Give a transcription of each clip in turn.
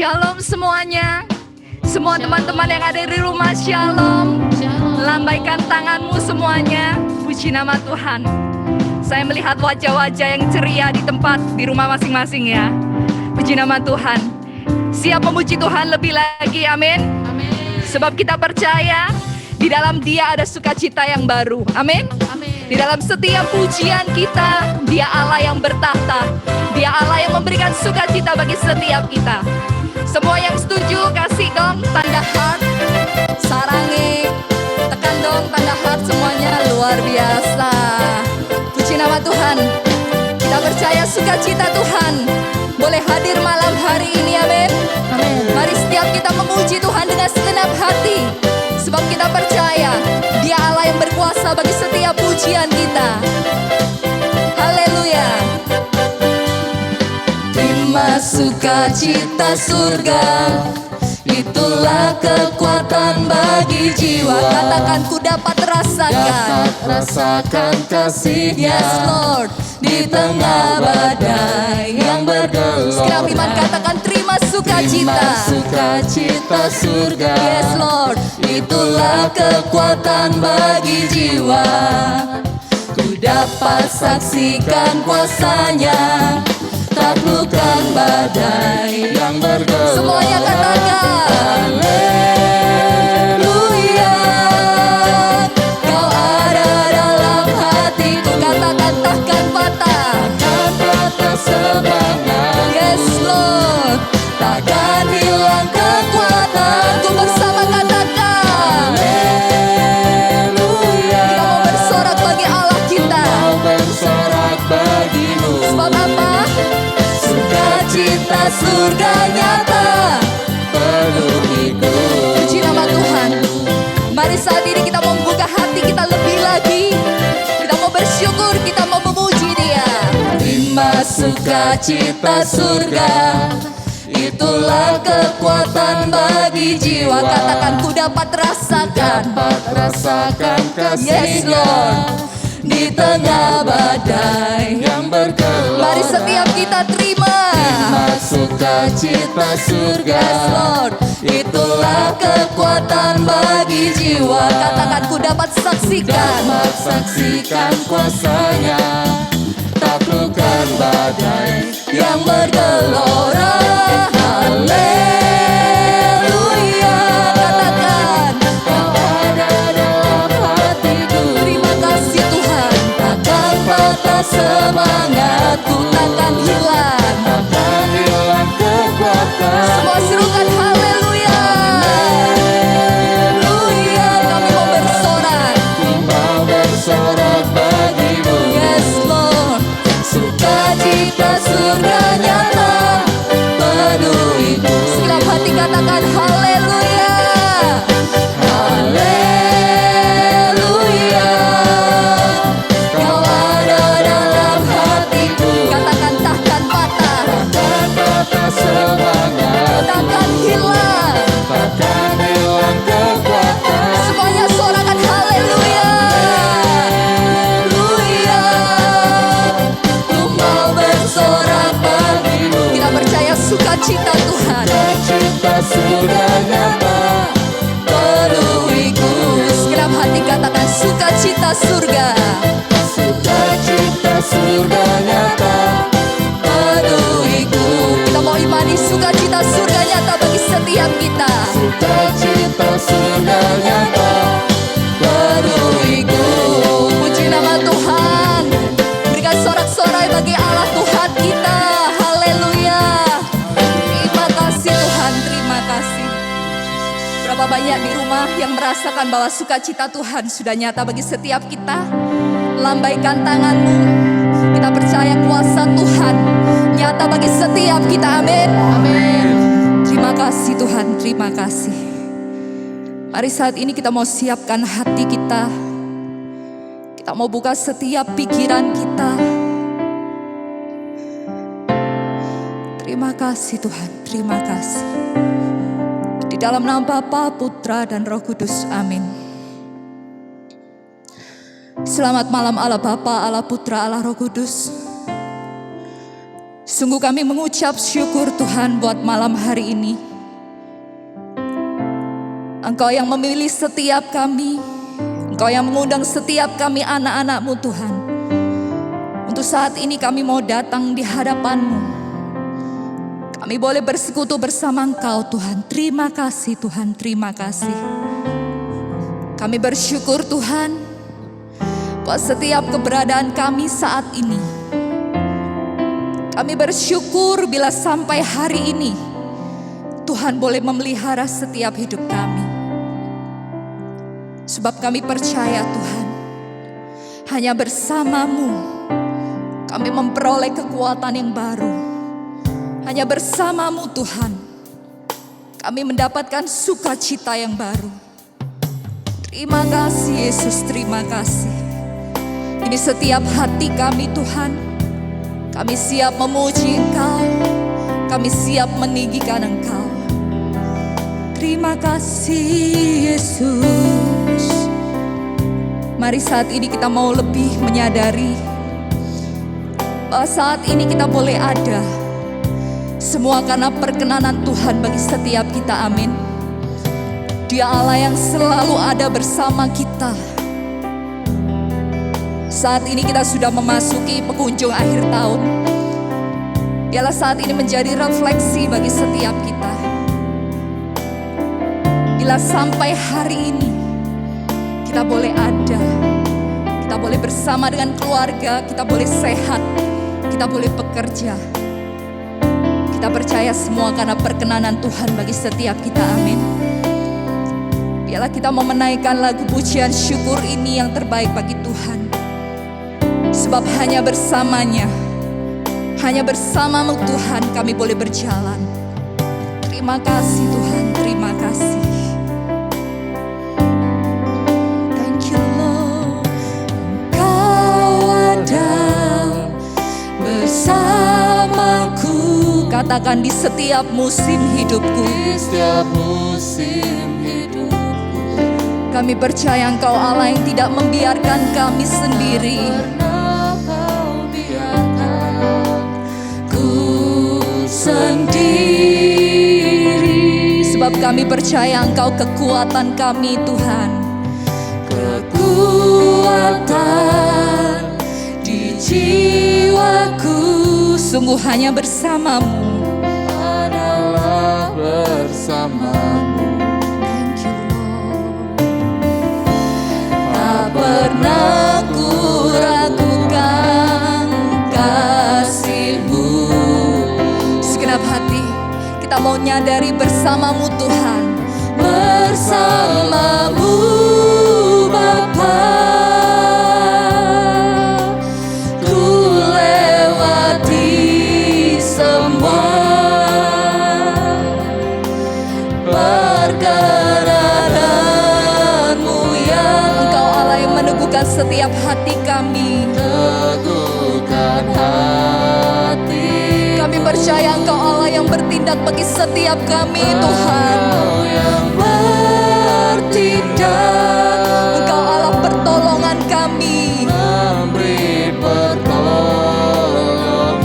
Shalom semuanya. Semua teman-teman yang ada di rumah, shalom. Lambaikan tanganmu semuanya. Puji nama Tuhan. Saya melihat wajah-wajah yang ceria di tempat, di rumah masing-masing ya. Puji nama Tuhan. Siap memuji Tuhan lebih lagi, amin. Sebab kita percaya di dalam Dia ada sukacita yang baru, amin. Di dalam setiap pujian kita, Dia Allah yang bertahta. Dia Allah yang memberikan sukacita bagi setiap kita. Semua yang setuju, kasih dong tanda heart. Sarangi, tekan dong tanda heart semuanya, luar biasa. Puji nama Tuhan. Kita percaya sukacita Tuhan boleh hadir malam hari ini, amin. Mari setiap kita memuji Tuhan dengan segenap hati. Sebab kita percaya Dia Allah yang berkuasa bagi setiap pujian kita. Haleluya. Terima sukacita surga, itulah kekuatan bagi jiwa. Katakan ku dapat rasakan kasih-Nya. Yes Lord, di tengah badai yang bergelora. Sekarang iman katakan terima sukacita. Terima sukacita surga. Yes Lord, itulah kekuatan bagi jiwa. Ku dapat saksikan kuasa-Nya, taklukkan badai yang bergelora. Semuanya katakan haleluya. Kau ada dalam hatiku. Katakan takkan patah, takkan patah semangat. Yes Lord, takkan hilang kekuatanku. Bersama katakan haleluya. Kita mau bersorak bagi Allah kita, mau bersorak bagimu. Sebab apa? Sukacita surga nyata penuhiku. Puji nama Tuhan. Mari saat ini kita mau membuka hati kita lebih lagi. Kita mau bersyukur, kita mau memuji Dia. Terima sukacita surga, itulah kekuatan bagi jiwa. Katakan ku dapat rasakan kasih-Nya. Yes Lord, di tengah badai yang bergelora. Mari setiap kita terima sukacita surga. Yes Lord, itulah kekuatan bagi jiwa. Katakan ku dapat saksikan kuasa-Nya, taklukkan badai yang bergelora. Haleluya. Katakan kau ada dalam hatiku. Terima kasih Tuhan. Takkan patah semangatku, takkan hilang kekuatan. Semua serukan haleluya. Haleluya. Kami mau bersorak, bagimu. Yes Lord, sukacita surga nyata penuhiku. Segenap hati katakan haleluya. Haleluya. Kau ada dalam hatiku. Katakan takkan patah, semangat, takkan hilang kekuatan. Semuanya sorakan haleluya. Haleluya. Ku mau bersorak bagimu. Kita percaya sukacita Tuhan, sukacita surga nyata penuhiku. Segenap hati katakan sukacita surga, sukacita surga nyata penuhiku. Kita mau imani sukacita surga nyata bagi setiap kita. Sukacita surga nyata penuhiku. Puji nama Tuhan. Berikan sorak-sorai bagi Allah Tuhan kita. Haleluya. Terima kasih Tuhan, terima kasih. Berapa banyak di rumah yang merasakan bahwa sukacita Tuhan sudah nyata bagi setiap kita. Lambaikan tanganmu. Kita percaya kuasa Tuhan nyata bagi setiap kita, amin. Amin. Terima kasih Tuhan, terima kasih. Mari saat ini kita mau siapkan hati kita. Kita mau buka setiap pikiran kita. Terima kasih Tuhan, terima kasih. Di dalam nama Bapa, Putra dan Roh Kudus, amin. Selamat malam Allah Bapa, Allah Putra, Allah Roh Kudus. Sungguh kami mengucap syukur Tuhan buat malam hari ini. Engkau yang memilih setiap kami, Engkau yang mengundang setiap kami anak-anak-Mu Tuhan. Untuk saat ini kami mau datang di hadapan-Mu. Kami boleh bersekutu bersama Engkau Tuhan. Terima kasih Tuhan, terima kasih. Kami bersyukur Tuhan buat setiap keberadaan kami saat ini. Kami bersyukur bila sampai hari ini Tuhan boleh memelihara setiap hidup kami. Sebab kami percaya Tuhan, hanya bersama-Mu kami memperoleh kekuatan yang baru. Hanya bersama-Mu Tuhan kami mendapatkan sukacita yang baru. Terima kasih Yesus, terima kasih. Ini setiap hati kami Tuhan. Kami siap memuji Engkau, kami siap meninggikan Engkau. Terima kasih Yesus. Mari saat ini kita mau lebih menyadari bahwa saat ini kita boleh ada. Semua karena perkenanan Tuhan bagi setiap kita, amin. Dia Allah yang selalu ada bersama kita. Saat ini kita sudah memasuki penghujung akhir tahun. Biarlah saat ini menjadi refleksi bagi setiap kita. Bila sampai hari ini kita boleh ada, kita boleh bersama dengan keluarga, kita boleh sehat, kita boleh bekerja. Kita percaya semua karena perkenanan Tuhan bagi setiap kita, amin. Biarlah kita mau menaikkan lagu pujian syukur ini yang terbaik bagi Tuhan. Sebab hanya bersamanya, hanya bersama-Mu Tuhan kami boleh berjalan. Terima kasih Tuhan, terima kasih. Thank you Lord. Engkau ada bersamaku. Katakan di setiap musim hidupku. Di setiap musim hidupku. Kami percaya Engkau Allah yang tidak membiarkan kami sendiri. Sendiri. Sebab kami percaya Engkau kekuatan kami Tuhan. Kekuatan di jiwaku. Sungguh hanya bersama-Mu adalah bersama-Mu. Thank you Lord. Tak pernah ku ragukan kasih-Mu. Segenap hati kita mau nyadari bersama-Mu Tuhan. Bersama-Mu Bapa, ku lewati semua perkenanan-Mu yang Engkau Allah yang meneguhkan setiap hati kami. Teguhkan hati. Kami percaya Engkau Allah yang bertindak bagi setiap kami Tuhan. Engkau yang bertindak, Engkau Allah pertolongan kami. memberi pertolongan.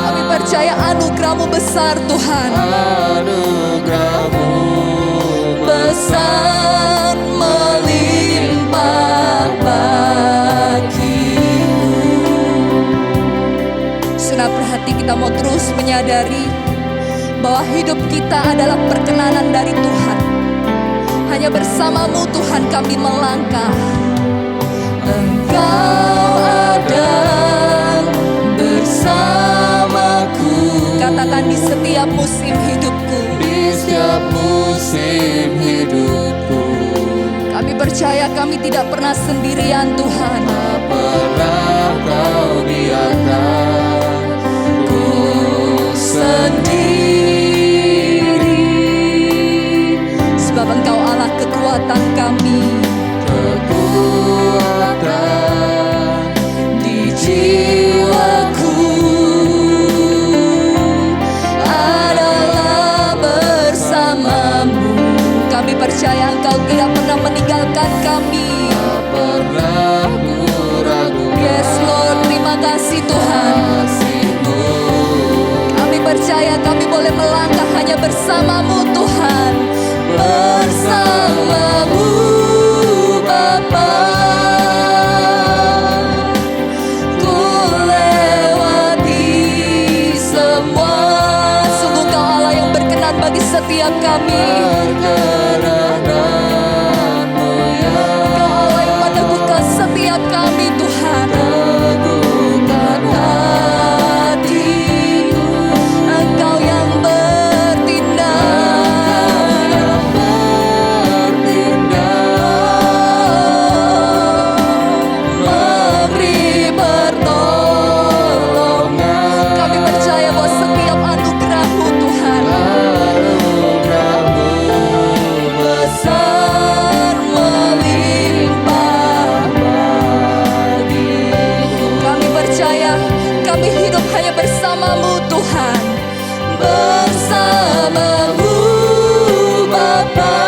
Kami percaya anugerah-Mu besar Tuhan. Anugerah-Mu Besar melimpah bagimu. Senap hati kita mau terus menyadari bahwa hidup kita adalah perkenanan dari Tuhan. Hanya bersama-Mu Tuhan kami melangkah. Engkau ada bersamaku. Katakan di setiap musim hidupku. di setiap musim hidupku. Kami percaya kami tidak pernah sendirian Tuhan. Tak pernah Kau biarkan ku Sendiri. Sebab Engkau Allah kekuatan kami. kekuatan Di jiwaku adalah bersama-Mu. Kami percaya Engkau tidak pernah meninggalkan kami. tak pernah ku ragukan Yes Lord, terima kasih Tuhan. kasih-Mu setiap kami. Perkenanmu ya Engkau Allah yang meneguhkan setiap kami Tuhan. teguhkan Hatiku, Engkau yang bertindak. Memberi pertolongan. Kami percaya bahwa setiap anugerah-Mu Tuhan besar melimpah bagiku. Kami percaya kami hidup hanya bersama-Mu Tuhan. Bersama-Mu Bapa,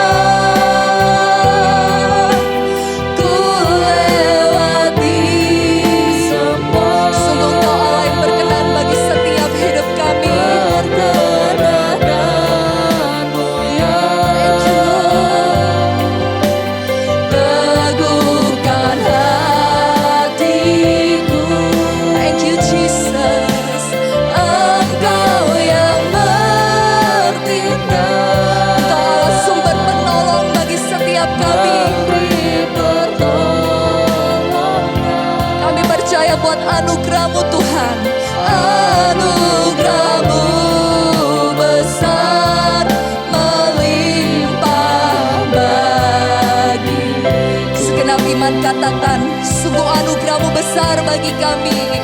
ku lewati semua. Sungguh Engkau Allah yang berkenan bagi setiap hidup kami. Perkenanmu ya Thank you Lord. Teguhkan hatiku. Thank you Jesus. Engkau yang bertindak. Engkau Allah sumber penolong bagi setiap kami. Kami percaya buat anugerah-Mu Tuhan. Anugerah-Mu besar melimpah bagi. Segenap iman katakan, sungguh anugerah-Mu besar bagi kami.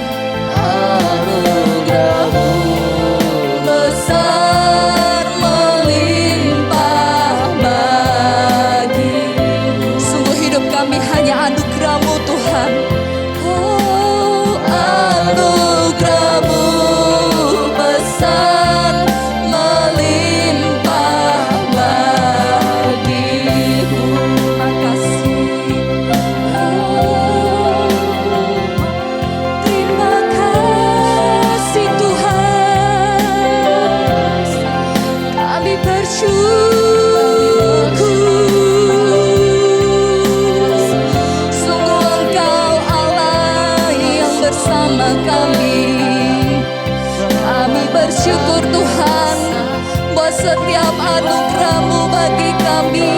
anugerahmu Besar melimpah bagi. Sungguh hidup kami hanya anugerah-Mu Tuhan. Oh, anugerah-Mu besar melimpah bagiku. Makasih. Oh, terima kasih Tuhan. Kami bersyukur. Sungguh Engkau Allah yang bersama kami. Kami bersyukur Tuhan buat setiap anugerah-Mu bagi kami.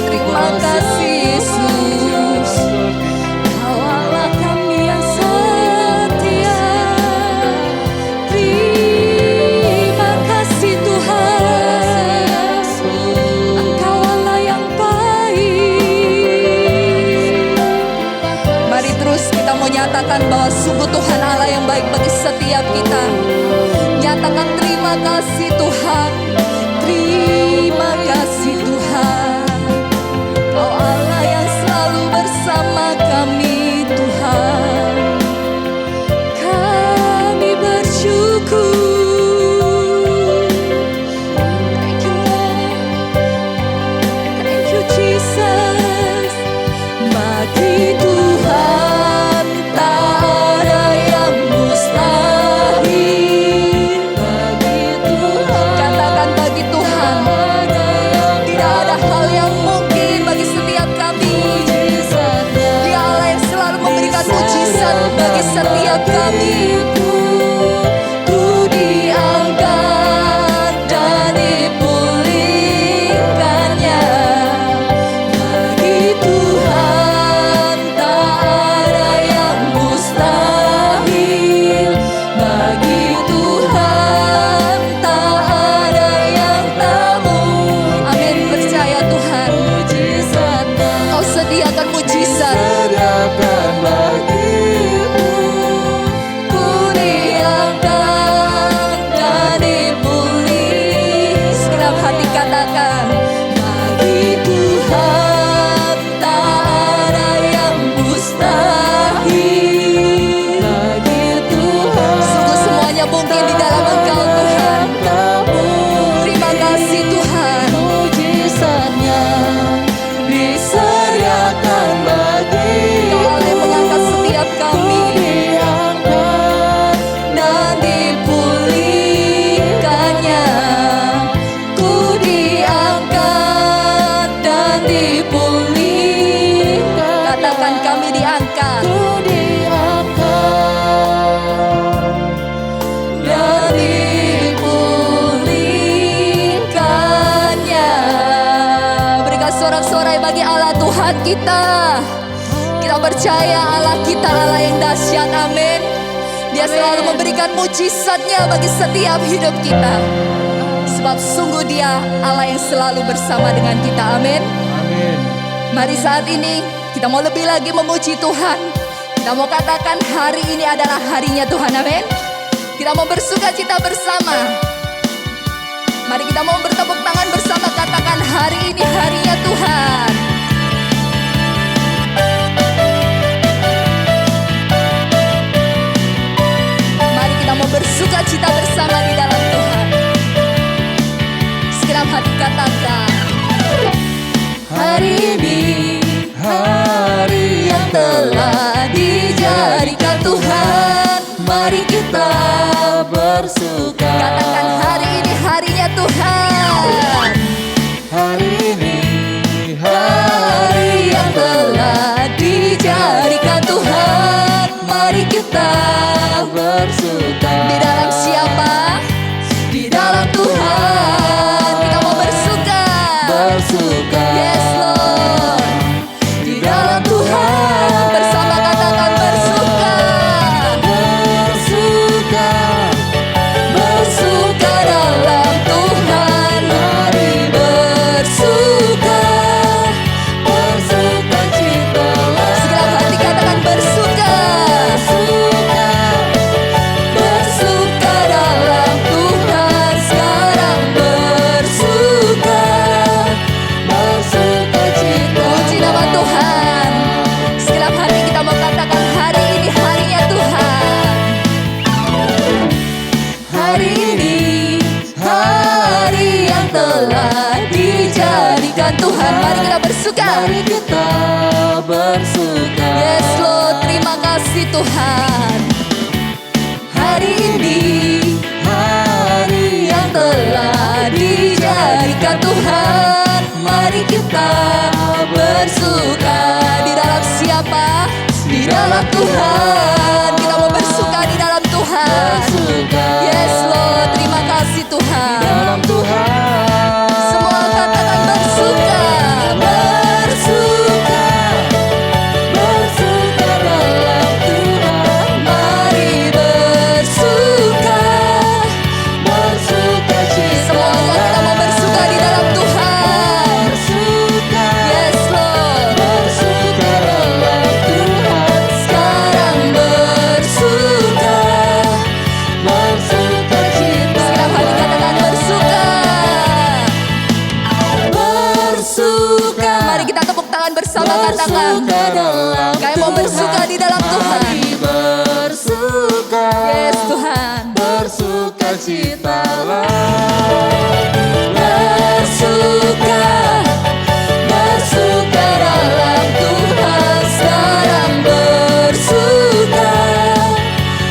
Terima kasih Yesus. Kau Allah kami yang setia. Terima kasih Tuhan. Engkau Allah yang baik. Mari terus kita mau nyatakan bahwa sungguh Tuhan Allah yang baik bagi setiap kita. Nyatakan terima kasih Tuhan. Terima kasih Tuhan. Kau Allah yang selalu bersama kami Tuhan. Kami bersyukur. Thank you Lord. Thank you Jesus. Bagi Tuhan tak ada yang mustahil. Bagi Tuhan, katakan bagi Tuhan tidak ada hal yang mungkin bagi setiap kami. Dia Allah yang selalu memberikan mujizat bagi setiap kami. Ku diangkat dan dipulihkannya. Bagi Tuhan tak ada yang mustahil. Bagi Tuhan tak ada yang tak mungkin. Amin. Percaya Tuhan, Kau sediakan mujizat. sediakan bagimu Ku diangkat dan dipulih. Segenap hati katakan, bagi Tuhan tak ada yang mustahil. bagi Tuhan Sungguh semuanya mungkin di dalam Engkau Tuhan. kamu Terima kasih Tuhan. mujizatnya disediakan bagimu. Kau Allah yang mengangkat setiap kami Diangkat dan dipulihkannya. Ku diangkat dan dipulihkan. Katakan kami diangkat ku diangkat dan dipulihkan. damai bagi Allah Tuhan kita. Kita percaya Allah kita Allah yang dahsyat, amin. Dia selalu memberikan mujizatnya bagi setiap hidup kita. Sebab sungguh Dia Allah yang selalu bersama dengan kita, amin. Amin. Mari saat ini kita mau lebih lagi memuji Tuhan. Kita mau katakan hari ini adalah harinya Tuhan, amin. Kita mau bersuka cita bersama. Mari kita mau bertepuk tangan bersama, katakan hari ini harinya Tuhan. Mari kita mau bersuka cita bersama di dalam Tuhan. Segenap hati katakan, hari ini hari yang telah dijadikan Tuhan. Mari kita bersuka. katakan hari ini harinya Tuhan. Hari ini Hari yang telah dijadikan Tuhan. Mari kita bersuka. di dalam siapa? Di dalam Tuhan. Kita mau bersuka. Bersuka. Yes Lord. Di dalam Tuhan. Bersama katakan bersuka. Bersuka. Bersuka dalam Tuhan. Mari bersuka. Bersuka citalah. Segenap hati katakan bersuka. Bersuka. Bersuka dalam Tuhan. Sekarang bersuka. Bersuka citalah. Puji nama Tuhan. Segenap hati kita mau katakan hari ini harinya Tuhan. Hari ini hari yang telah dijadikan Tuhan. Mari kita bersuka. Mari kita bersuka. Yes Lord, terima kasih Tuhan. Hari ini Hari yang telah dijadikan Tuhan. Mari kita bersuka. Di dalam siapa? Di dalam Tuhan. Kita mau bersuka di dalam Tuhan. bersuka. Yes Lord, terima kasih Tuhan. Dalam Tuhan. Semua katakan bersuka. Bersuka. Bersuka dalam Tuhan. Mari bersuka. Bersuka Semuanya kita mau bersuka di dalam Tuhan. Bersuka. Yes Lord. Bersuka dalam Tuhan. Sekarang bersuka. Bersuka cita. Segenap hati katakan bersuka. Bersuka. Mari kita tepuk tangan bersama, katakan Bersuka dalam kami mau bersuka di dalam Tuhan. Mari bersuka. Yes Tuhan. Bersuka citalah. Bersuka. Bersuka dalam Tuhan. Sekarang bersuka.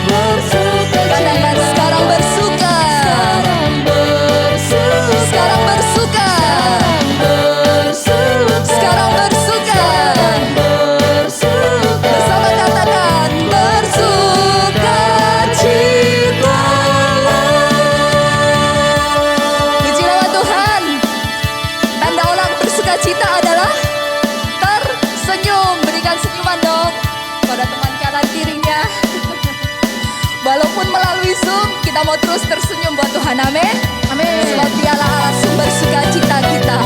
Bersuka Katakan sekarang bersuka. Sekarang bersuka. Sekarang bersuka. Sekarang bersuka. Bersuka. Bersama katakan bersuka citalah. Puji nama Tuhan. Tanda orang bersuka cita adalah tersenyum. Berikan senyuman dong pada teman kanan kirinya. Walaupun melalui Zoom, kita mau terus tersenyum buat Tuhan, amin. Amin. Sebab Dialah Allah sumber sukacita kita.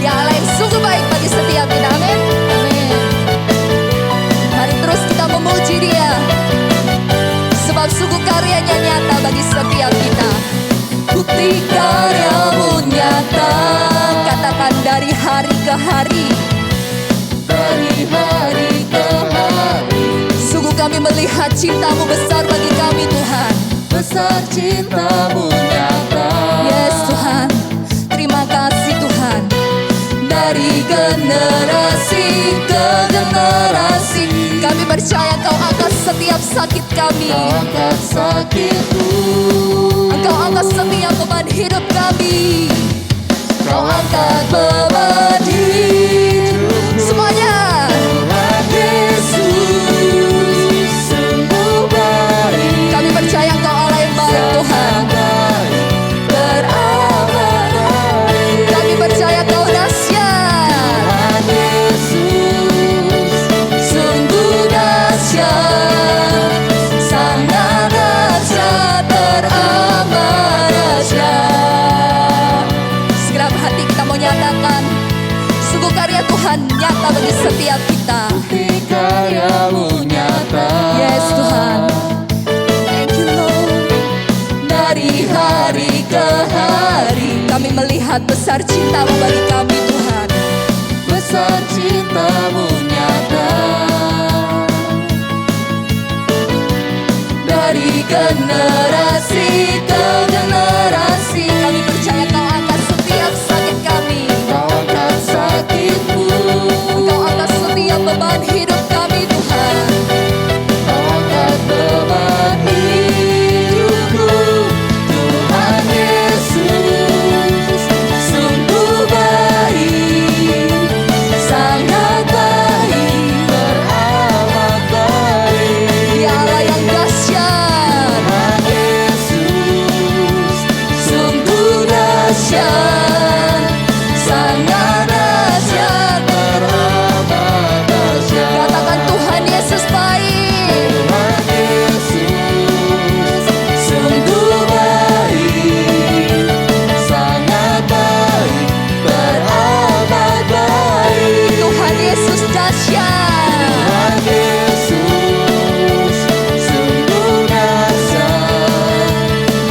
Dia Allah yang sungguh baik bagi setiap kita, amin. Amin. Mari terus kita memuji Dia. Sebab sungguh karyanya nyata bagi setiap kita. Bukti karyamu nyata. Katakan dari hari ke hari. Dari hari ke hari. Sungguh kami melihat cinta-Mu besar bagi kami Tuhan. Besar cintamu nyata. Yes Tuhan, terima kasih Tuhan. Dari generasi ke generasi kami percaya Kau angkat setiap sakit kami. Kau angkat sakitku. Engkau angkat setiap beban hidup kami. Kau angkat beban hidup. Semuanya. Tuhan Yesus sungguh baik. Kami percaya Engkau Allah yang baik Tuhan. Beramal. Kami percaya Kau dahsyat. Tuhan nyata bagi setiap kita. bukti karya-Mu nyata. Yes Tuhan. Thank you Lord. Dari hari ke hari kami melihat besar cinta-Mu bagi kami Tuhan. Besar cinta-Mu nyata. Dari generasi ke generasi kami percaya Kau akan setiap sakit kami. Kau angkat sakitku, Kau akan setiap beban hidup kami Tuhan. Kau angkat beban hidupku. Tuhan Yesus sungguh baik, sangat baik, teramat baik. Dia Allah yang dahsyat, Tuhan Yesus sungguh dahsyat, sangat dahsyat. teramat dahsyat. Katakan Tuhan Yesus baik, Tuhan Yesus sungguh baik, sangat baik, teramat baik. Tuhan Yesus dahsyat. Tuhan Yesus sungguh dahsyat,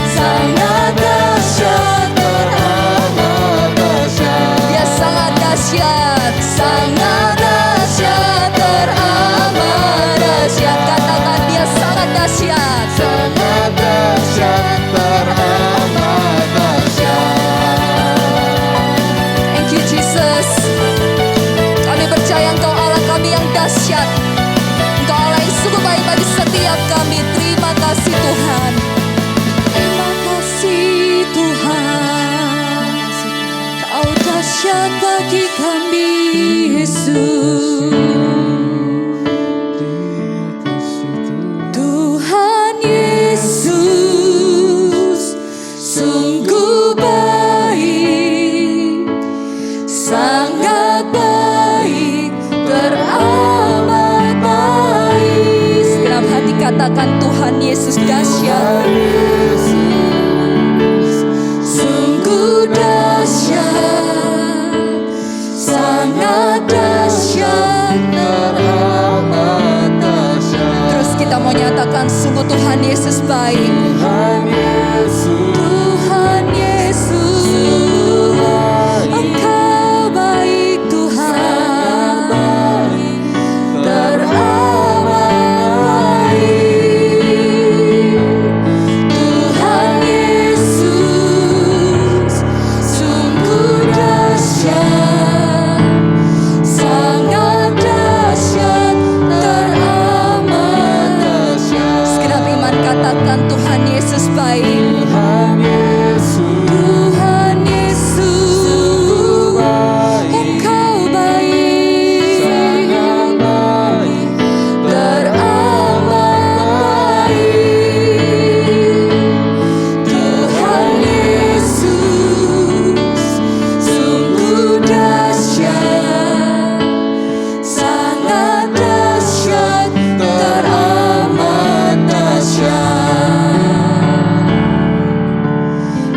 sangat dahsyat, teramat dahsyat. Dia sangat dahsyat, sangat dahsyat, teramat dahsyat. Katakan dia sangat dahsyat. Sangat dahsyat, teramat dahsyat. Thank you Jesus. Kami percaya Engkau Allah kami yang dahsyat. Engkau Allah yang sungguh baik bagi setiap kami. Terima kasih Tuhan. Terima kasih Tuhan. Kau dahsyat bagi kami Yesus. Tuhan Yesus sungguh baik, sangat baik, teramat baik. Segenap hati katakan Tuhan Yesus dahsyat, sungguh dahsyat, sangat dahsyat, Teramat dahsyat. Terus kita mau nyatakan sungguh Tuhan Yesus baik. Tuhan Yesus Tuhan Yesus, Engkau baik Tuhan, teramat baik. Tuhan Yesus, sungguh dahsyat, sangat dahsyat, teramat dahsyat. Segenap iman katakan Tuhan Yesus baik. Tuhan Yesus Tuhan Yesus, Engkau baik, sangat baik, teramat baik. Tuhan Yesus, sungguh dahsyat, sangat dahsyat, teramat dahsyat.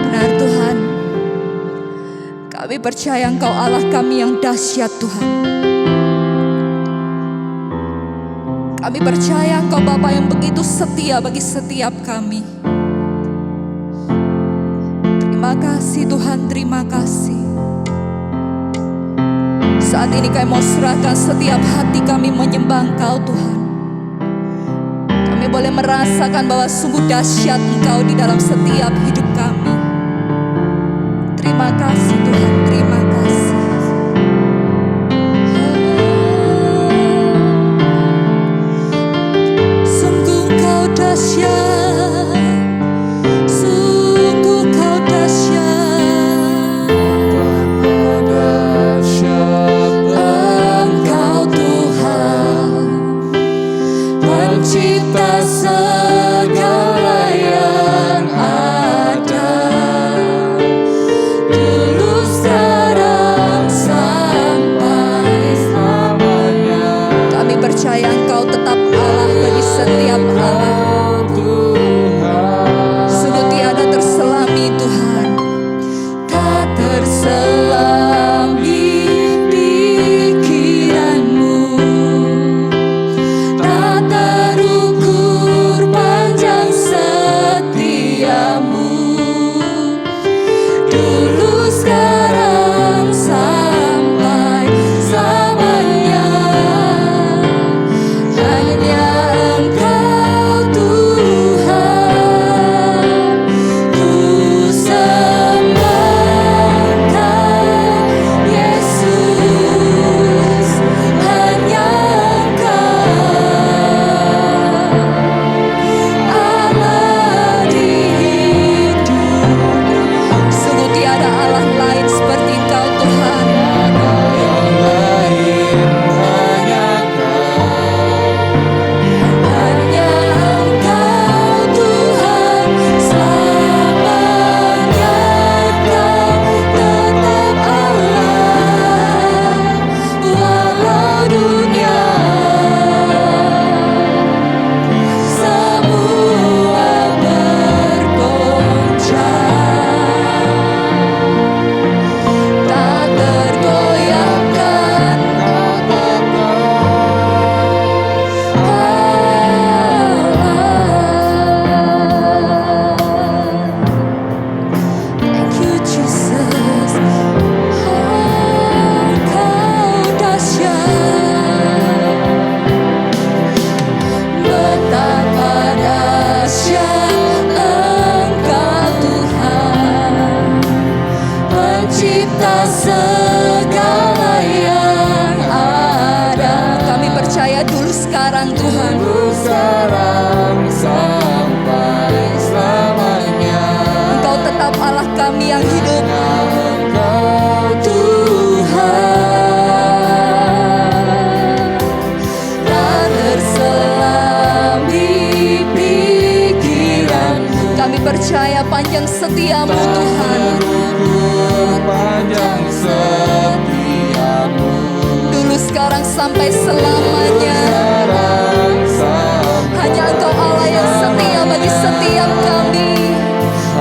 Benar Tuhan, kami percaya Engkau Allah kami yang dahsyat Tuhan. Kami percaya Engkau Bapa yang begitu setia bagi setiap kami. Terima kasih Tuhan, terima kasih. Saat ini kami mau serahkan setiap hati kami menyembah Engkau Tuhan. Kami boleh merasakan bahwa sungguh dahsyat Engkau di dalam setiap hidup kami. Terima kasih Tuhan, terima kasih. Sungguh Kau dahsyat, sungguh Kau dahsyat. dahsyat. Engkau Tuhan, pencipta segala yang ada. Dulu sekarang Tuhan. sekarang sampai selamanya. Engkau tetap Allah kami yang hidup. Engkau Tuhan, tak terselam di pikiran. Kami percaya panjang setiamu Tuhan. panjang setiamu. Dulu sekarang sampai selamanya. Sekarang sampai Hanya Engkau Allah yang setia bagi setiap kami.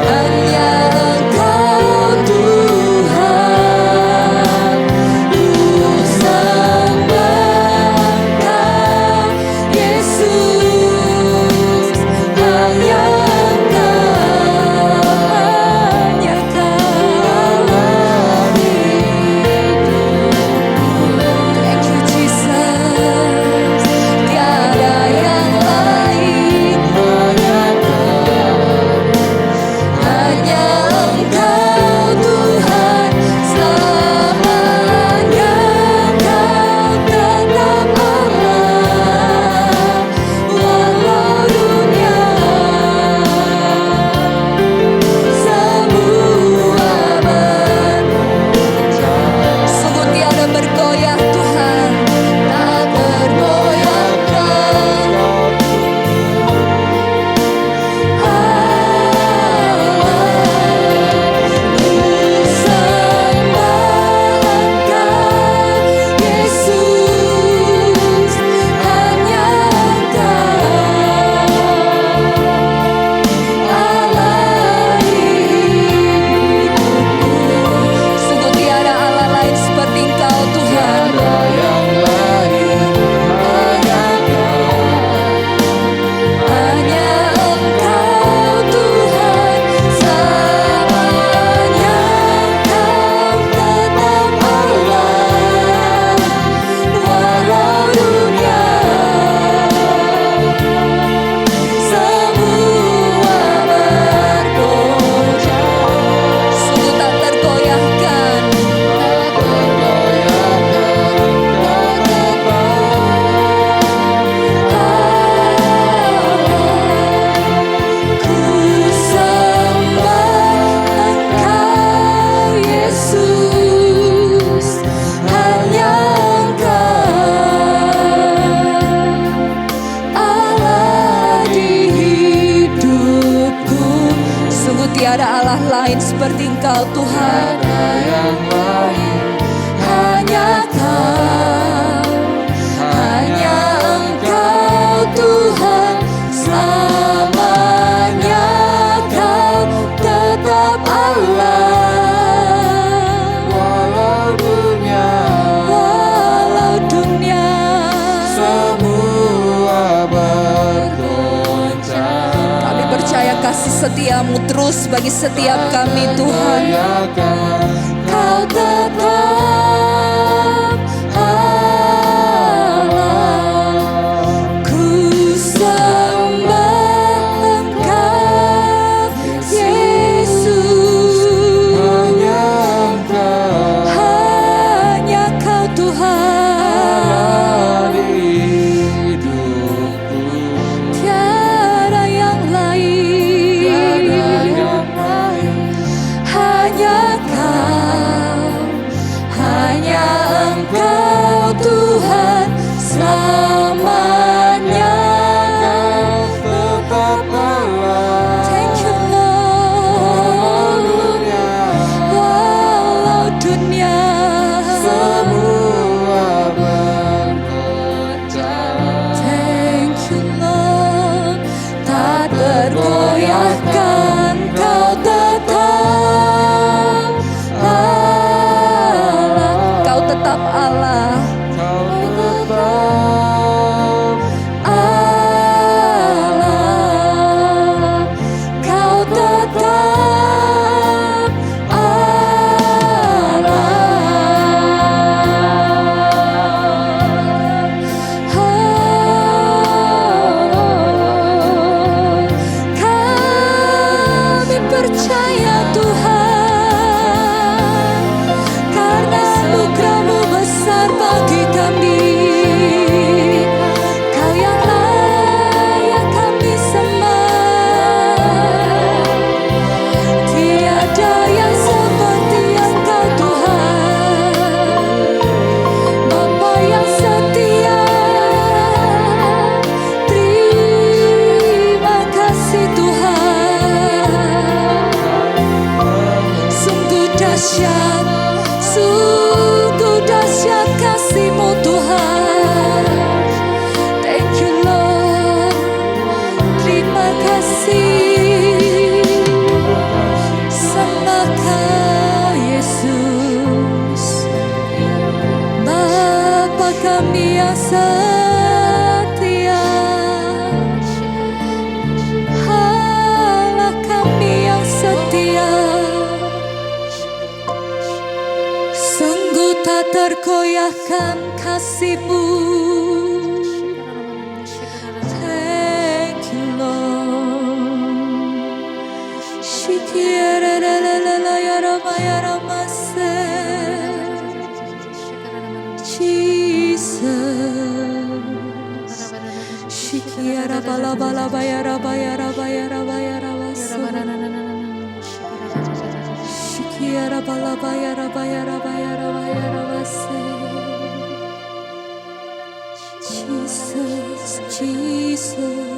Hanya Engkau Tuhan. Ku sembah Engkau Yesus. Hanya Engkau, hanya Engkau. Thank you Jesus. Tiada yang lain. Hanya Engkau Tuhan. Selamanya Engkau tetap Allah. Walau dunia semua bergoncang. Sungguh tiada bergoyah Tuhan. Tak bergoyahkan Sungguh tiada Allah lain seperti Engkau Tuhan. Hanya Engkau Tuhan. Selamanya Engkau tetap Allah. Walau dunia semua bergoncang. Sungguh tak tergoyahkan. Ku sembah Engkau Yesus. Hanya Engkau Allah di hidupku. Sungguh tiada Allah lain seperti Engkau Tuhan. Hanya Kau, hanya Engkau Tuhan. Selamanya Kau tetap Allah. Walau dunia semua bergoncang. kami percaya kasih setiamu terus bagi setiap kami Tuhan. Kau tetap Allah. Ku sembah Engkau Yesus. Hanya Kau Tuhan. Tiada yang lain. Hanya Kau, hanya Allah kami yang setia, Allah kami yang setia, sungguh tak tergoyahkan kasih-Mu. Thank you Lord. Shikiara la la la la ya rama se. Jesus. Shikiara bala bala bayara bayara bayara bayara baso. Shikiara bala bayara bayara bayara bayara base. Jesus, Jesus.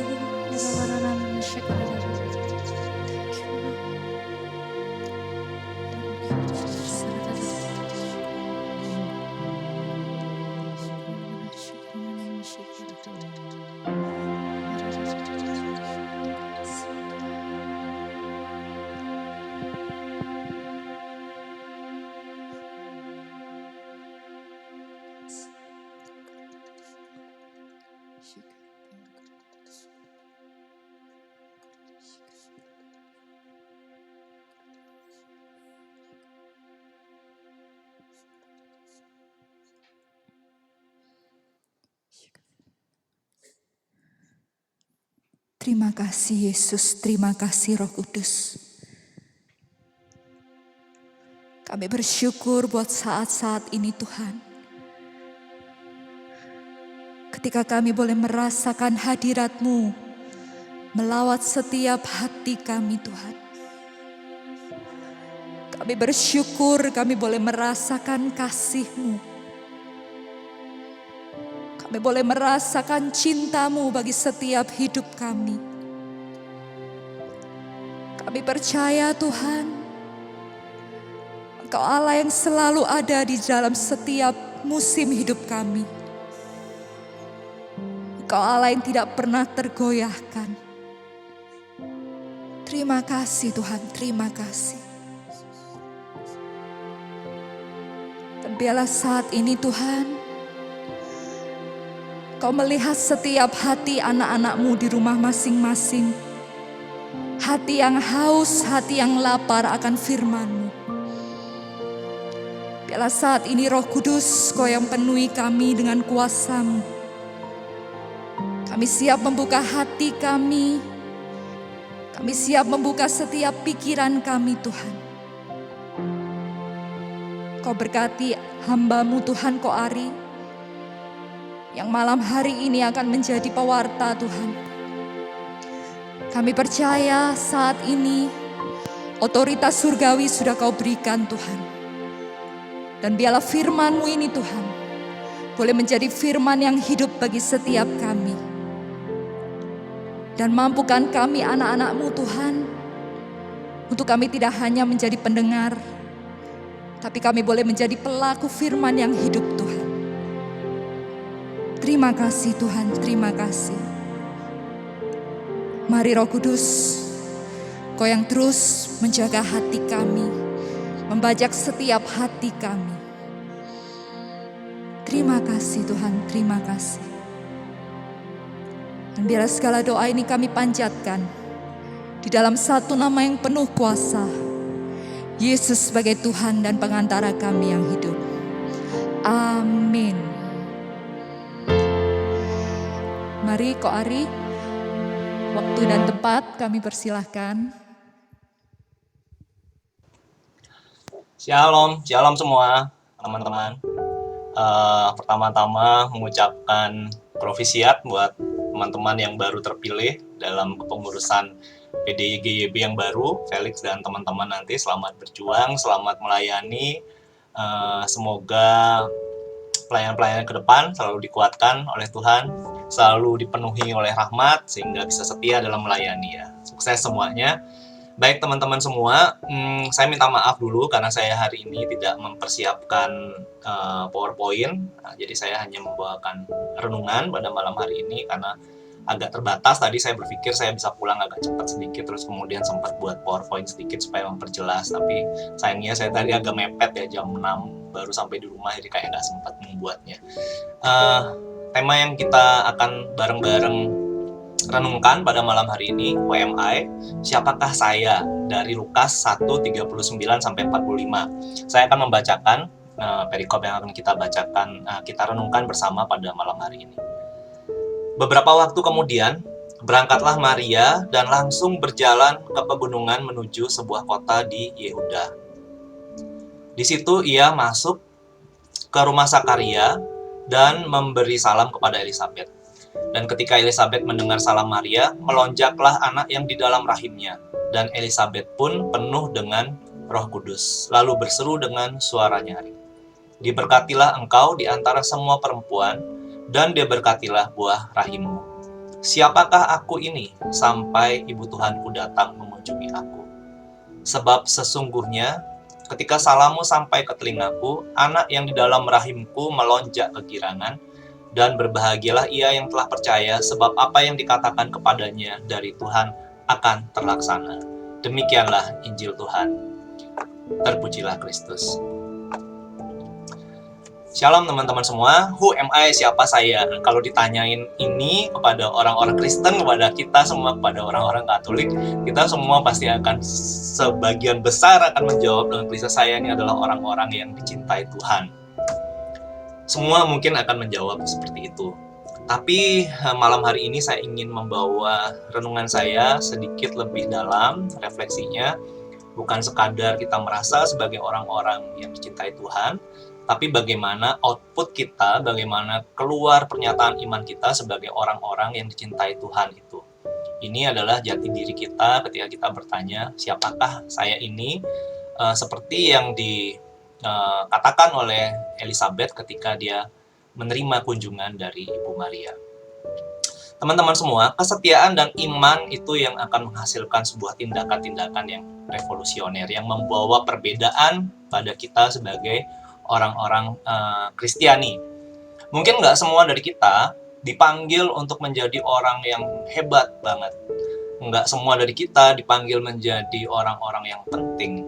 Terima kasih Yesus, terima kasih Roh Kudus. Kami bersyukur buat saat-saat ini Tuhan. Ketika kami boleh merasakan hadirat-Mu melawat setiap hati kami Tuhan. Kami bersyukur kami boleh merasakan kasih-Mu. Kami boleh merasakan cinta-Mu bagi setiap hidup kami. Kami percaya Tuhan, Engkau Allah yang selalu ada di dalam setiap musim hidup kami. Engkau Allah yang tidak pernah tergoyahkan. Terima kasih Tuhan, terima kasih. Dan biarlah saat ini Tuhan, Kau melihat setiap hati anak-anak-Mu di rumah masing-masing. Hati yang haus, hati yang lapar akan firman-Mu. Biarlah saat ini Roh Kudus, Kau yang penuhi kami dengan kuasa-Mu. Kami siap membuka hati kami. Kami siap membuka setiap pikiran kami Tuhan. Kau berkati hamba-Mu Tuhan Koari, yang malam hari ini akan menjadi pewarta Tuhan. Kami percaya saat ini otoritas surgawi sudah Kau berikan Tuhan. Dan biarlah firman-Mu ini Tuhan boleh menjadi firman yang hidup bagi setiap kami. Dan mampukan kami anak-anak-Mu Tuhan, untuk kami tidak hanya menjadi pendengar, tapi kami boleh menjadi pelaku firman yang hidup Tuhan. Terima kasih Tuhan, terima kasih. Mari Roh Kudus, Kau yang terus menjaga hati kami, membajak setiap hati kami. Terima kasih Tuhan, terima kasih. Dan biarlah segala doa ini kami panjatkan di dalam satu nama yang penuh kuasa, Yesus sebagai Tuhan dan pengantara kami yang hidup. Amin. Mari Ko Ari, waktu dan tempat kami persilahkan. Shalom, shalom semua teman-teman. Pertama-tama mengucapkan profisiat buat teman-teman yang baru terpilih dalam kepengurusan PDIGYB yang baru, Felix dan teman-teman nanti selamat berjuang, selamat melayani. Semoga pelayanan-pelayanan ke depan selalu dikuatkan oleh Tuhan, selalu dipenuhi oleh rahmat sehingga bisa setia dalam melayani ya. Sukses semuanya. Baik teman-teman semua, saya minta maaf dulu karena saya hari ini tidak mempersiapkan PowerPoint. Jadi saya hanya membawakan renungan pada malam hari ini karena agak terbatas. Tadi saya berpikir saya bisa pulang agak cepat sedikit, terus kemudian sempat buat PowerPoint sedikit supaya memperjelas, tapi sayangnya saya tadi agak mepet ya, jam 6 baru sampai di rumah, jadi kayak nggak sempat membuatnya. Tema yang kita akan bareng-bareng renungkan pada malam hari ini, WMI, siapakah saya, dari Lukas 1:39-45. Saya akan membacakan perikop yang akan kita bacakan, kita renungkan bersama pada malam hari ini. Beberapa waktu kemudian, berangkatlah Maria dan langsung berjalan ke pegunungan menuju sebuah kota di Yehuda. Di situ ia masuk ke rumah Zakaria dan memberi salam kepada Elisabet. Dan ketika Elisabet mendengar salam Maria, melonjaklah anak yang di dalam rahimnya. Dan Elisabet pun penuh dengan Roh Kudus, lalu berseru dengan suara nyaring, "Diberkatilah engkau di antara semua perempuan, dan diberkatilah buah rahimmu. Siapakah aku ini sampai ibu Tuhanku datang mengunjungi aku? Sebab sesungguhnya ketika salammu sampai ke telingaku, anak yang di dalam rahimku melonjak kegirangan, dan berbahagialah ia yang telah percaya, sebab apa yang dikatakan kepadanya dari Tuhan akan terlaksana." Demikianlah Injil Tuhan. Terpujilah Kristus. Shalom teman-teman semua, who am I, siapa saya? Kalau ditanyain ini kepada orang-orang Kristen, kepada kita semua, kepada orang-orang Katolik, kita semua pasti akan sebagian besar akan menjawab dengan klise, saya ini adalah orang-orang yang dicintai Tuhan. Semua mungkin akan menjawab seperti itu. Tapi malam hari ini saya ingin membawa renungan saya sedikit lebih dalam, refleksinya bukan sekadar kita merasa sebagai orang-orang yang dicintai Tuhan, tapi bagaimana output kita, bagaimana keluar pernyataan iman kita sebagai orang-orang yang dicintai Tuhan itu. Ini adalah jati diri kita ketika kita bertanya, siapakah saya ini? Seperti yang dikatakan oleh Elisabet ketika dia menerima kunjungan dari Ibu Maria. Teman-teman semua, kesetiaan dan iman itu yang akan menghasilkan sebuah tindakan-tindakan yang revolusioner, yang membawa perbedaan pada kita sebagai orang-orang Kristiani. Mungkin nggak semua dari kita dipanggil untuk menjadi orang yang hebat banget. Nggak semua dari kita dipanggil menjadi orang-orang yang penting.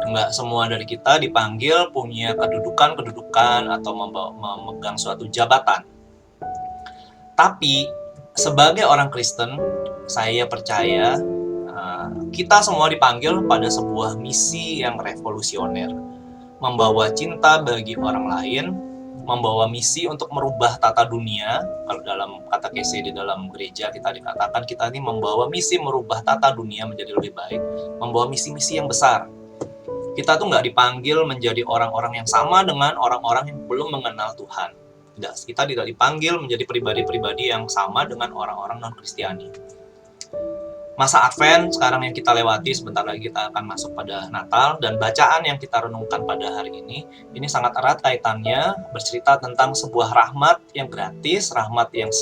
Nggak semua dari kita dipanggil punya kedudukan atau memegang suatu jabatan. Tapi sebagai orang Kristen, saya percaya kita semua dipanggil pada sebuah misi yang revolusioner. Membawa cinta bagi orang lain, membawa misi untuk merubah tata dunia. Kalau dalam katekese di dalam gereja kita dikatakan kita ini membawa misi merubah tata dunia menjadi lebih baik, membawa misi-misi yang besar. Kita tuh nggak dipanggil menjadi orang-orang yang sama dengan orang-orang yang belum mengenal Tuhan. Tidak, kita tidak dipanggil menjadi pribadi-pribadi yang sama dengan orang-orang non-Kristiani. Masa Advent sekarang yang kita lewati, sebentar lagi kita akan masuk pada Natal, dan bacaan yang kita renungkan pada hari ini sangat erat kaitannya bercerita tentang sebuah rahmat yang gratis, rahmat yang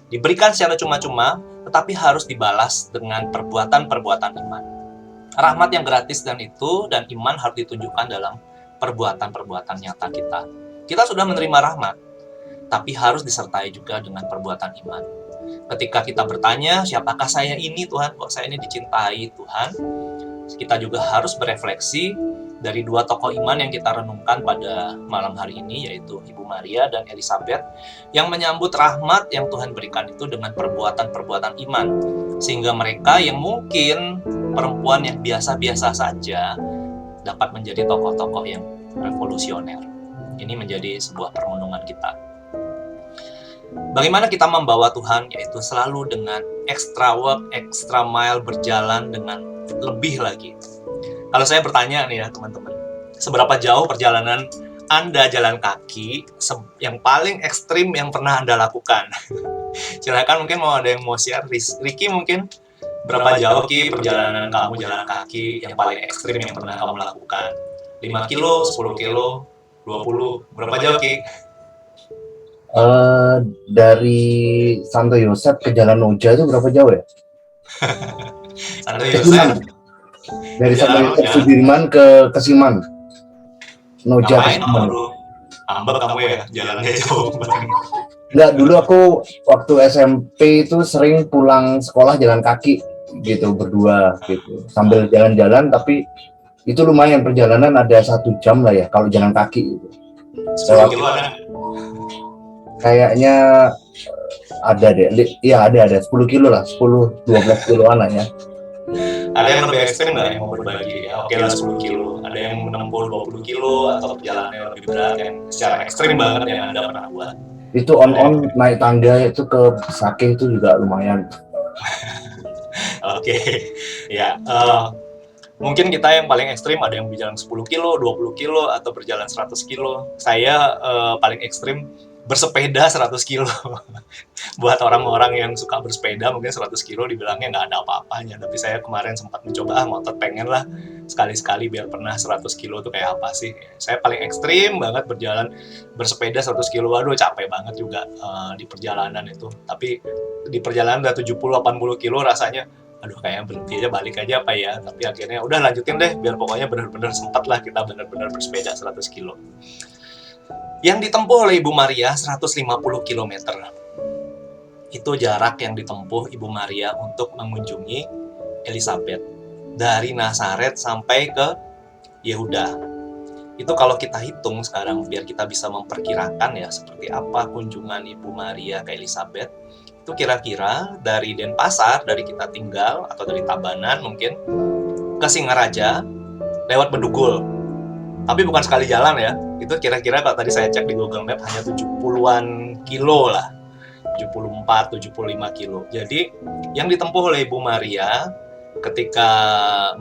diberikan secara cuma-cuma, tetapi harus dibalas dengan perbuatan-perbuatan iman. Rahmat yang gratis dan iman harus ditunjukkan dalam perbuatan-perbuatan nyata kita. Kita sudah menerima rahmat, tapi harus disertai juga dengan perbuatan iman. Ketika kita bertanya, siapakah saya ini Tuhan? Kok saya ini dicintai Tuhan? Kita juga harus berefleksi dari dua tokoh iman yang kita renungkan pada malam hari ini, yaitu Ibu Maria dan Elisabet, yang menyambut rahmat yang Tuhan berikan itu dengan perbuatan-perbuatan iman. Sehingga mereka yang mungkin perempuan yang biasa-biasa saja dapat menjadi tokoh-tokoh yang revolusioner. Ini menjadi sebuah perenungan kita. Bagaimana kita membawa Tuhan, yaitu selalu dengan extra work, extra mile, berjalan dengan lebih lagi. Kalau saya bertanya nih ya teman-teman, seberapa jauh perjalanan Anda jalan kaki yang paling ekstrim yang pernah Anda lakukan? Silakan, mungkin ada yang mau share. Ricky mungkin, berapa jauh Ki perjalanan kamu jalan kaki yang paling ekstrim yang pernah kamu lakukan? 5 kilo, 10 kilo, 20, berapa jauh Ki? Dari Santo Yosep ke Jalan Oja itu berapa jauh ya? Santo Yosep. Dari Santo Yosep Sudirman ke Kesiman. Noja Ngapain Kesiman. Ambek kamu ya, jalannya jauh banget. Enggak, dulu aku waktu SMP itu sering pulang sekolah jalan kaki gitu berdua gitu sambil jalan-jalan, tapi itu lumayan perjalanan ada 1 jam lah ya kalau jalan kaki gitu. 10 kilo ada. Kayaknya ada deh, iya ada 10 kilo lah, 10-12 kiloan lah ya. Ada yang lebih ekstrim nggak yang mau berbagi? Ya, oke lah 10 kilo. Ada yang menempuh 20 kilo atau perjalanan lebih berat yang secara ekstrim banget yang Anda pernah buat? Itu on naik tangga itu ke Sake itu juga lumayan. Oke, ya. Mungkin kita yang paling ekstrim ada yang berjalan 10 kilo, 20 kilo, atau berjalan 100 kilo. Saya paling ekstrim bersepeda 100 kilo. Buat orang-orang yang suka bersepeda mungkin 100 kilo dibilangnya nggak ada apa-apanya. Tapi saya kemarin sempat mencoba, ngotot pengen lah sekali-sekali biar pernah 100 kilo itu kayak apa sih. Saya paling ekstrim banget berjalan bersepeda 100 kilo. Waduh capek banget juga di perjalanan itu. Tapi di perjalanan udah 70-80 kilo rasanya aduh kayak berhenti aja balik aja apa ya, tapi akhirnya udah lanjutin deh biar pokoknya benar-benar sempat lah kita benar-benar bersepeda 100 kilo. Yang ditempuh oleh Ibu Maria 150 km. Itu jarak yang ditempuh Ibu Maria untuk mengunjungi Elizabeth dari Nazaret sampai ke Yehuda. Itu kalau kita hitung sekarang biar kita bisa memperkirakan ya seperti apa kunjungan Ibu Maria ke Elizabeth. Itu kira-kira dari Denpasar, dari kita tinggal atau dari Tabanan mungkin ke Singaraja lewat Bedugul. Tapi bukan sekali jalan ya. Itu kira-kira kalau tadi saya cek di Google Map hanya 70-an kilo lah. 74-75 kilo. Jadi yang ditempuh oleh Ibu Maria ketika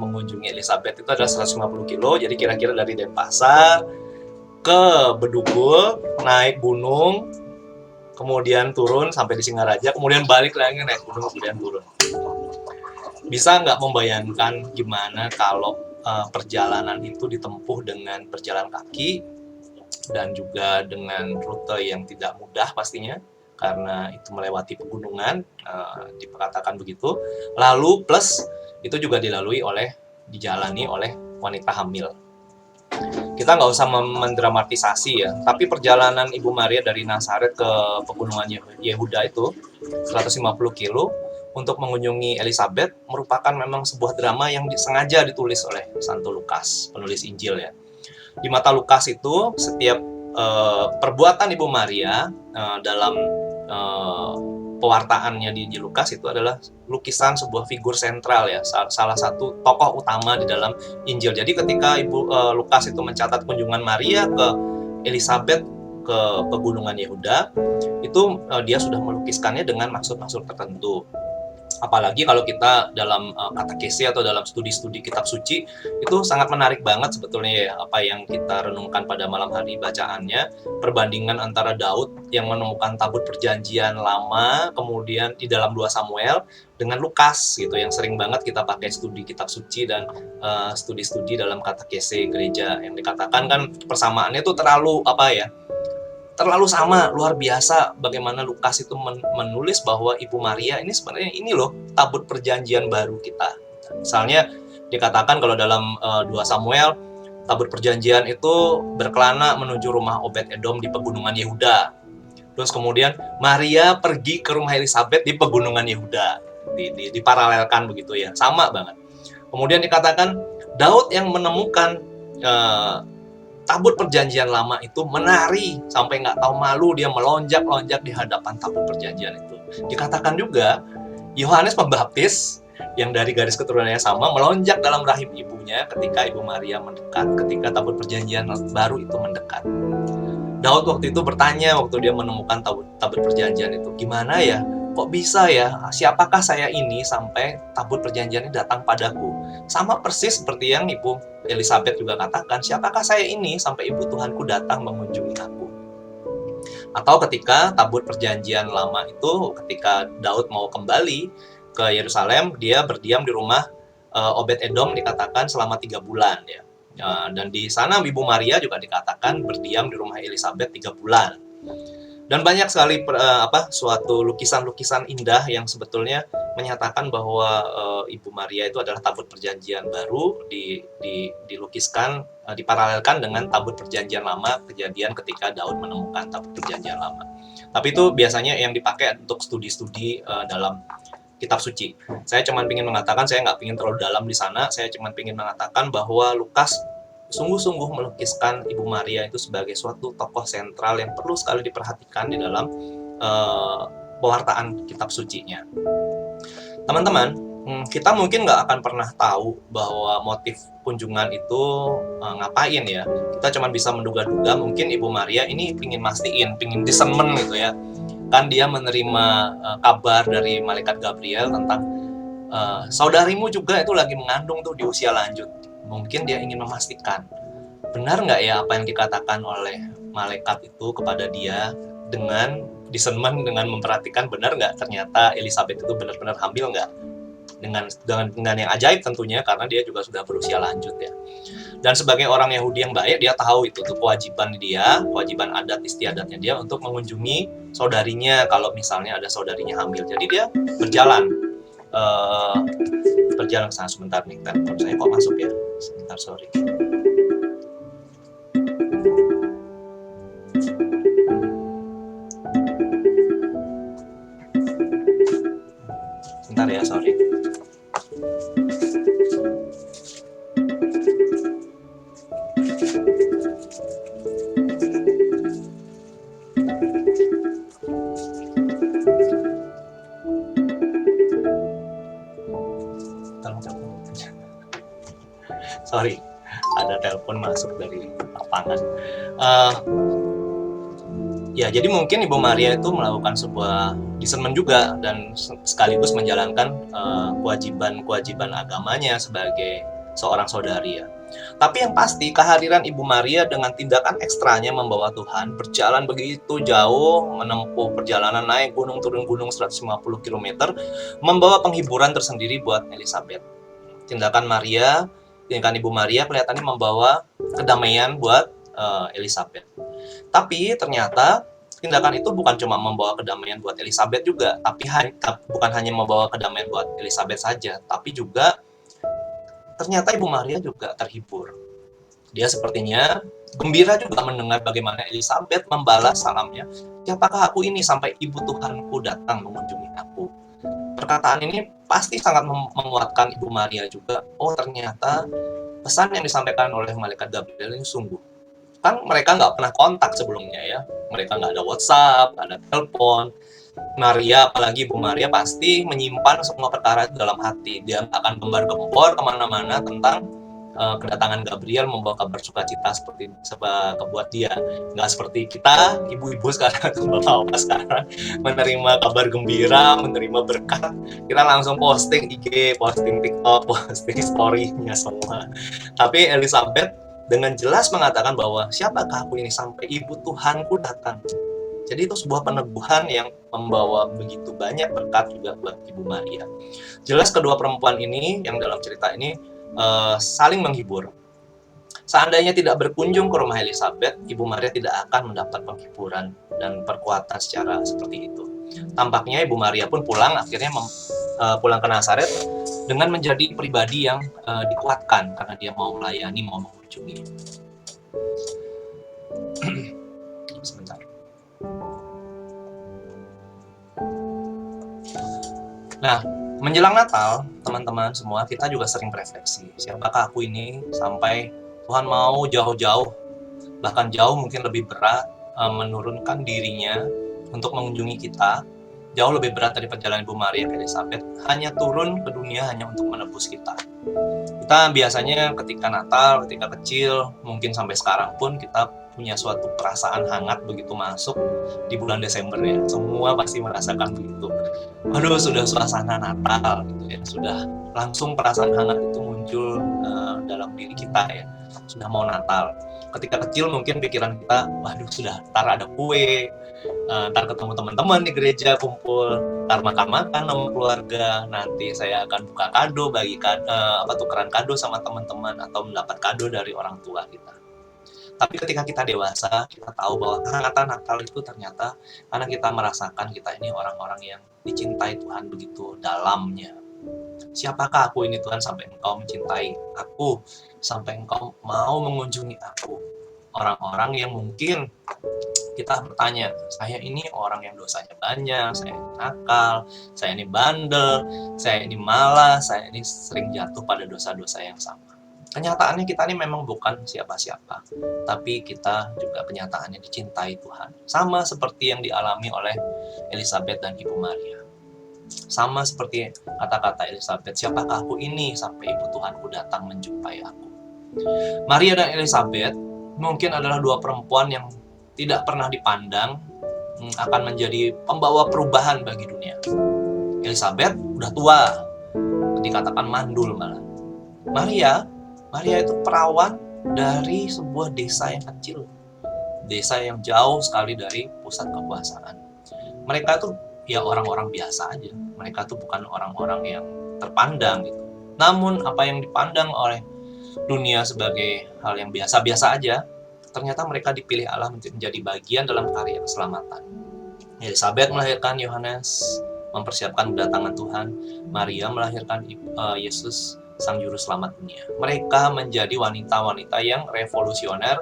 mengunjungi Elizabeth itu adalah 150 kilo. Jadi kira-kira dari Denpasar ke Bedugul, naik gunung, kemudian turun sampai di Singaraja, kemudian balik lagi naik gunung, kemudian turun. Bisa nggak membayangkan gimana kalau perjalanan itu ditempuh dengan berjalan kaki dan juga dengan rute yang tidak mudah pastinya karena itu melewati pegunungan, diperkatakan begitu. Lalu plus itu juga dijalani oleh wanita hamil. Kita nggak usah mendramatisasi ya, tapi perjalanan Ibu Maria dari Nazaret ke pegunungan Yehuda itu 150 kilo untuk mengunjungi Elizabeth merupakan memang sebuah drama yang sengaja ditulis oleh Santo Lukas, penulis Injil ya. Di mata Lukas itu setiap perbuatan Ibu Maria dalam pewartaannya di Lukas itu adalah lukisan sebuah figur sentral ya, salah satu tokoh utama di dalam Injil. Jadi ketika Lukas itu mencatat kunjungan Maria ke Elizabeth ke pegunungan Yehuda, itu dia sudah melukiskannya dengan maksud-maksud tertentu. Apalagi kalau kita dalam katekesi atau dalam studi-studi kitab suci itu sangat menarik banget sebetulnya ya apa yang kita renungkan pada malam hari bacaannya, perbandingan antara Daud yang menemukan tabut perjanjian lama kemudian di dalam 2 Samuel dengan Lukas gitu yang sering banget kita pakai studi kitab suci dan studi-studi dalam katekesi gereja yang dikatakan kan persamaannya itu terlalu sama, luar biasa bagaimana Lukas itu menulis bahwa Ibu Maria ini sebenarnya ini loh tabut perjanjian baru kita. Misalnya dikatakan kalau dalam 2 Samuel tabut perjanjian itu berkelana menuju rumah Obed-Edom di pegunungan Yehuda. Terus kemudian Maria pergi ke rumah Elizabeth di pegunungan Yehuda. Diparalelkan begitu ya, sama banget. Kemudian dikatakan Daud yang menemukan tabut perjanjian lama itu menari sampai nggak tahu malu dia melonjak-lonjak di hadapan tabut perjanjian itu. Dikatakan juga Yohanes Pembaptis yang dari garis keturunannya sama melonjak dalam rahim ibunya ketika Ibu Maria mendekat, ketika tabut perjanjian baru itu mendekat. Daud waktu itu bertanya waktu dia menemukan tabut perjanjian itu, gimana ya? Kok bisa ya? Siapakah saya ini sampai tabut perjanjian ini datang padaku? Sama persis seperti yang Ibu Elizabeth juga katakan, siapakah saya ini sampai Ibu Tuhanku datang mengunjungi aku? Atau ketika tabut perjanjian lama itu, ketika Daud mau kembali ke Yerusalem, dia berdiam di rumah Obed-Edom dikatakan selama 3 bulan ya. Dan di sana Ibu Maria juga dikatakan berdiam di rumah Elizabeth 3 bulan. Dan banyak sekali suatu lukisan-lukisan indah yang sebetulnya menyatakan bahwa Ibu Maria itu adalah tabut perjanjian baru dilukiskan, diparalelkan dengan tabut perjanjian lama, kejadian ketika Daud menemukan tabut perjanjian lama. Tapi itu biasanya yang dipakai untuk studi-studi dalam kitab suci. Saya cuma ingin mengatakan, saya nggak ingin terlalu dalam di sana, saya cuma ingin mengatakan bahwa Lukas sungguh-sungguh melukiskan Ibu Maria itu sebagai suatu tokoh sentral yang perlu sekali diperhatikan di dalam pewartaan kitab sucinya. Teman-teman, kita mungkin nggak akan pernah tahu bahwa motif kunjungan itu ngapain ya. Kita cuma bisa menduga-duga mungkin Ibu Maria ini pingin discernment gitu ya. Kan dia menerima kabar dari malaikat Gabriel tentang saudarimu juga itu lagi mengandung tuh di usia lanjut. Mungkin dia ingin memastikan benar nggak ya apa yang dikatakan oleh malaikat itu kepada dia, dengan discernment, dengan memperhatikan benar nggak ternyata Elizabeth itu benar-benar hamil nggak, dengan yang ajaib tentunya karena dia juga sudah berusia lanjut ya. Dan sebagai orang Yahudi yang baik, dia tahu itu tuh kewajiban adat istiadatnya dia untuk mengunjungi saudarinya kalau misalnya ada saudarinya hamil. Jadi dia berjalan ke sana. Sebentar nih, telepon saya kok masuk ya, sebentar, sorry. Sebentar ya, sorry. Sorry, ada telepon masuk dari lapangan. Ya, jadi mungkin Ibu Maria itu melakukan sebuah discernment juga dan sekaligus menjalankan kewajiban agamanya sebagai seorang saudari ya. Tapi yang pasti kehadiran Ibu Maria dengan tindakan ekstranya membawa Tuhan berjalan begitu jauh, menempuh perjalanan naik gunung turun gunung 150 km, membawa penghiburan tersendiri buat Elizabeth. Tindakan Ibu Maria kelihatannya membawa kedamaian buat Elizabeth. Tapi ternyata tindakan itu bukan cuma membawa kedamaian buat Elizabeth juga, tapi bukan hanya membawa kedamaian buat Elizabeth saja, tapi juga ternyata Ibu Maria juga terhibur. Dia sepertinya gembira juga mendengar bagaimana Elizabeth membalas salamnya. Siapakah aku ini sampai Ibu Tuhanku datang mengunjungi aku? Perkataan ini pasti sangat menguatkan Ibu Maria juga. Oh, ternyata pesan yang disampaikan oleh malaikat Gabriel ini sungguh. Kan mereka nggak pernah kontak sebelumnya ya. Mereka nggak ada WhatsApp, nggak ada telepon. Maria, apalagi Ibu Maria pasti menyimpan semua perkara itu dalam hati. Dia akan gembar-gembor kemana-mana tentang kedatangan Gabriel membawa kabar sukacita seperti kebuat dia. Nggak seperti kita, ibu-ibu sekarang atau bapak-bapak sekarang menerima kabar gembira, menerima berkat, kita langsung posting IG, posting TikTok, posting story-nya semua. Tapi Elizabeth dengan jelas mengatakan bahwa siapakah aku ini sampai Ibu Tuhanku datang. Jadi itu sebuah peneguhan yang membawa begitu banyak berkat juga buat Ibu Maria. Jelas kedua perempuan ini yang dalam cerita ini saling menghibur. Seandainya tidak berkunjung ke rumah Elizabeth, Ibu Maria tidak akan mendapat penghiburan dan perkuatan secara seperti itu. Tampaknya Ibu Maria pun akhirnya pulang ke Nazaret dengan menjadi pribadi yang dikuatkan karena dia mau melayani, mau mengunjungi. Sebentar. Nah, menjelang Natal, teman-teman semua, kita juga sering berefleksi. Siapakah aku ini sampai Tuhan mau jauh-jauh, bahkan jauh mungkin lebih berat, menurunkan dirinya untuk mengunjungi kita. Jauh lebih berat dari perjalanan Ibu Maria ke Elizabeth, hanya turun ke dunia hanya untuk menebus kita. Kita biasanya ketika Natal, ketika kecil, mungkin sampai sekarang pun kita punya suatu perasaan hangat begitu masuk di bulan Desember ya. Semua pasti merasakan begitu. Aduh, sudah suasana Natal gitu ya. Sudah langsung perasaan hangat itu muncul dalam diri kita ya. Sudah mau Natal. Ketika kecil mungkin pikiran kita, waduh sudah ntar ada kue, ntar ketemu teman-teman di gereja kumpul, ntar makan-makan sama keluarga, nanti saya akan buka kado, tukeran kado sama teman-teman atau mendapat kado dari orang tua kita. Tapi ketika kita dewasa, kita tahu bahwa kata nakal itu ternyata karena kita merasakan kita ini orang-orang yang dicintai Tuhan begitu dalamnya. Siapakah aku ini Tuhan sampai Engkau mencintai aku, sampai Engkau mau mengunjungi aku? Orang-orang yang mungkin kita bertanya, saya ini orang yang dosanya banyak, saya ini nakal, saya ini bandel, saya ini malas, saya ini sering jatuh pada dosa-dosa yang sama. Kenyataannya kita ini memang bukan siapa-siapa, tapi kita juga kenyataannya dicintai Tuhan. Sama seperti yang dialami oleh Elizabeth dan Ibu Maria. Sama seperti kata-kata Elizabeth, siapakah aku ini sampai Ibu Tuhanku datang menjumpai aku. Maria dan Elizabeth mungkin adalah dua perempuan yang tidak pernah dipandang akan menjadi pembawa perubahan bagi dunia. Elizabeth udah tua, dikatakan mandul malah. Maria itu perawan dari sebuah desa yang kecil, desa yang jauh sekali dari pusat kekuasaan. Mereka itu ya orang-orang biasa aja, mereka tuh bukan orang-orang yang terpandang gitu. Namun apa yang dipandang oleh dunia sebagai hal yang biasa-biasa aja, ternyata mereka dipilih Allah menjadi bagian dalam karya keselamatan. Elizabeth melahirkan Yohanes, mempersiapkan kedatangan Tuhan. Maria melahirkan Yesus, Sang Juru Selamat dunia. Mereka menjadi wanita-wanita yang revolusioner,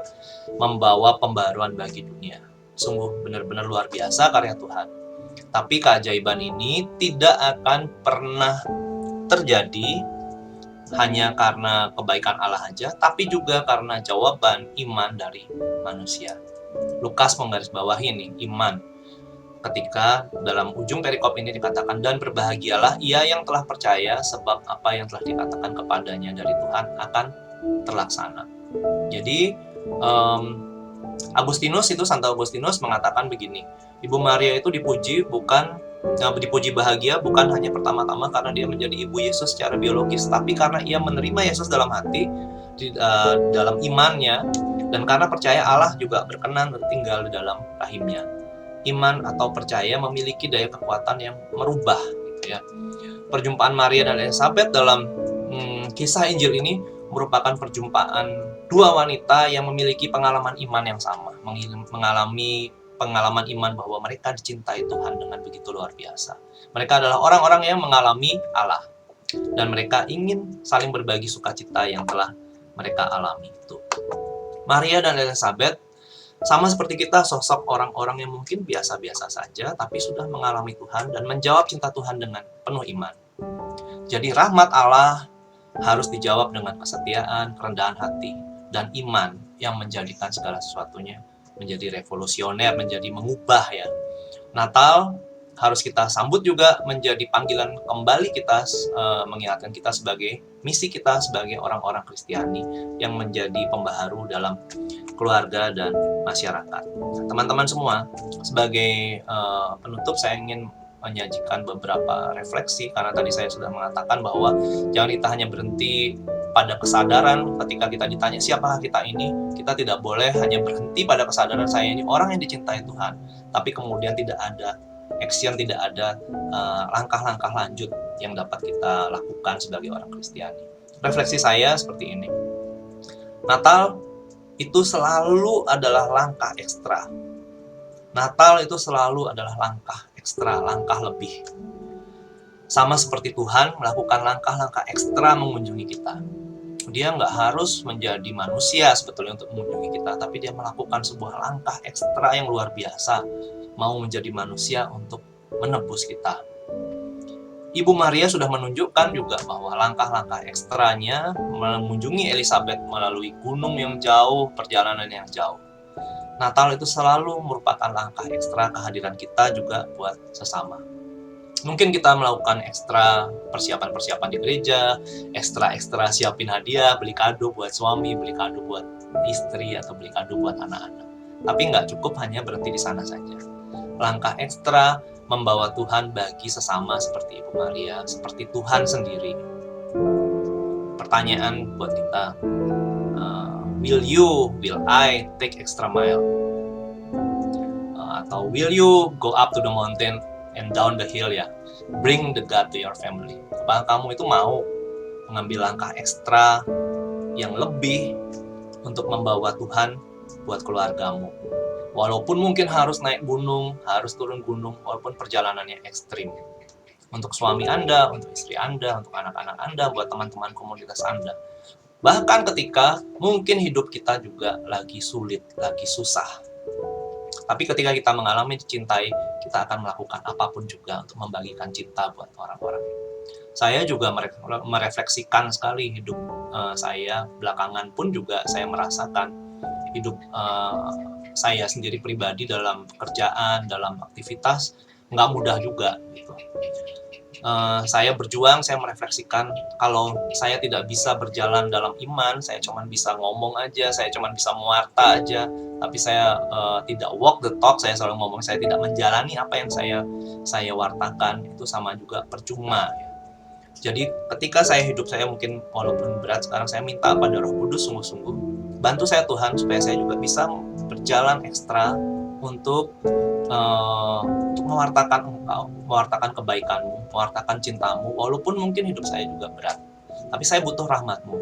membawa pembaruan bagi dunia. Sungguh benar-benar luar biasa karya Tuhan. Tapi keajaiban ini tidak akan pernah terjadi hanya karena kebaikan Allah aja, tapi juga karena jawaban iman dari manusia. Lukas menggarisbawahi ini, iman. Ketika dalam ujung perikop ini dikatakan, dan berbahagialah ia yang telah percaya, sebab apa yang telah dikatakan kepadanya dari Tuhan akan terlaksana. Jadi Santo Agustinus mengatakan begini, Ibu Maria itu dipuji bahagia bukan hanya pertama-tama karena dia menjadi ibu Yesus secara biologis, tapi karena ia menerima Yesus dalam hati, dalam imannya, dan karena percaya Allah juga berkenan tinggal di dalam rahimnya. Iman atau percaya memiliki daya kekuatan yang merubah, gitu ya. Perjumpaan Maria dan Elizabeth dalam kisah Injil ini merupakan perjumpaan dua wanita yang memiliki pengalaman iman yang sama, mengalami pengalaman iman bahwa mereka dicintai Tuhan dengan begitu luar biasa. Mereka adalah orang-orang yang mengalami Allah, dan mereka ingin saling berbagi sukacita yang telah mereka alami itu. Maria dan Elizabeth sama seperti kita, sosok orang-orang yang mungkin biasa-biasa saja, tapi sudah mengalami Tuhan dan menjawab cinta Tuhan dengan penuh iman. Jadi rahmat Allah harus dijawab dengan kesetiaan, kerendahan hati, dan iman yang menjadikan segala sesuatunya menjadi revolusioner, menjadi mengubah ya. Natal harus kita sambut juga menjadi panggilan kembali kita, mengingatkan kita sebagai misi kita sebagai orang-orang Kristiani yang menjadi pembaharu dalam keluarga dan masyarakat. Teman-teman semua, sebagai penutup saya ingin menyajikan beberapa refleksi, karena tadi saya sudah mengatakan bahwa jangan kita hanya berhenti pada kesadaran ketika kita ditanya siapakah kita ini. Kita tidak boleh hanya berhenti pada kesadaran saya ini orang yang dicintai Tuhan, tapi kemudian tidak ada action, tidak ada langkah-langkah lanjut yang dapat kita lakukan sebagai orang Kristiani. Refleksi saya seperti ini. Natal itu selalu adalah langkah ekstra. Natal itu selalu adalah langkah ekstra, langkah lebih. Sama seperti Tuhan melakukan langkah-langkah ekstra mengunjungi kita. Dia nggak harus menjadi manusia sebetulnya untuk mengunjungi kita, tapi dia melakukan sebuah langkah ekstra yang luar biasa, mau menjadi manusia untuk menebus kita. Ibu Maria sudah menunjukkan juga bahwa langkah-langkah ekstranya mengunjungi Elizabeth melalui gunung yang jauh, perjalanan yang jauh. Natal itu selalu merupakan langkah ekstra kehadiran kita juga buat sesama. Mungkin kita melakukan ekstra persiapan-persiapan di gereja, ekstra siapin hadiah, beli kado buat suami, beli kado buat istri, atau beli kado buat anak-anak. Tapi nggak cukup hanya berhenti di sana saja. Langkah ekstra membawa Tuhan bagi sesama seperti Ibu Maria, seperti Tuhan sendiri. Pertanyaan buat kita, will I take extra mile? Atau will you go up to the mountain and down the hill ya? Bring the God to your family. Apakah kamu itu mau mengambil langkah ekstra yang lebih untuk membawa Tuhan buat keluargamu. Walaupun mungkin harus naik gunung, harus turun gunung, walaupun perjalanannya ekstrim. Untuk suami Anda, untuk istri Anda, untuk anak-anak Anda, buat teman-teman komunitas Anda. Bahkan ketika mungkin hidup kita juga lagi sulit, lagi susah. Tapi ketika kita mengalami dicintai, kita akan melakukan apapun juga untuk membagikan cinta buat orang-orang. Saya juga merefleksikan sekali hidup saya, belakangan pun juga saya merasakan hidup saya sendiri pribadi dalam pekerjaan, dalam aktivitas, nggak mudah juga gitu. Saya berjuang, saya merefleksikan kalau saya tidak bisa berjalan dalam iman, saya cuma bisa ngomong aja, saya cuma bisa mewarta aja, tapi saya tidak walk the talk, saya selalu ngomong, saya tidak menjalani apa yang saya wartakan, itu sama juga percuma. Ya. Jadi ketika hidup saya mungkin walaupun berat, sekarang saya minta pada Roh Kudus sungguh-sungguh bantu saya Tuhan supaya saya juga bisa berjalan ekstra untuk mewartakan Engkau, mewartakan kebaikan-Mu, mewartakan cinta-Mu, walaupun mungkin hidup saya juga berat. Tapi saya butuh rahmat-Mu.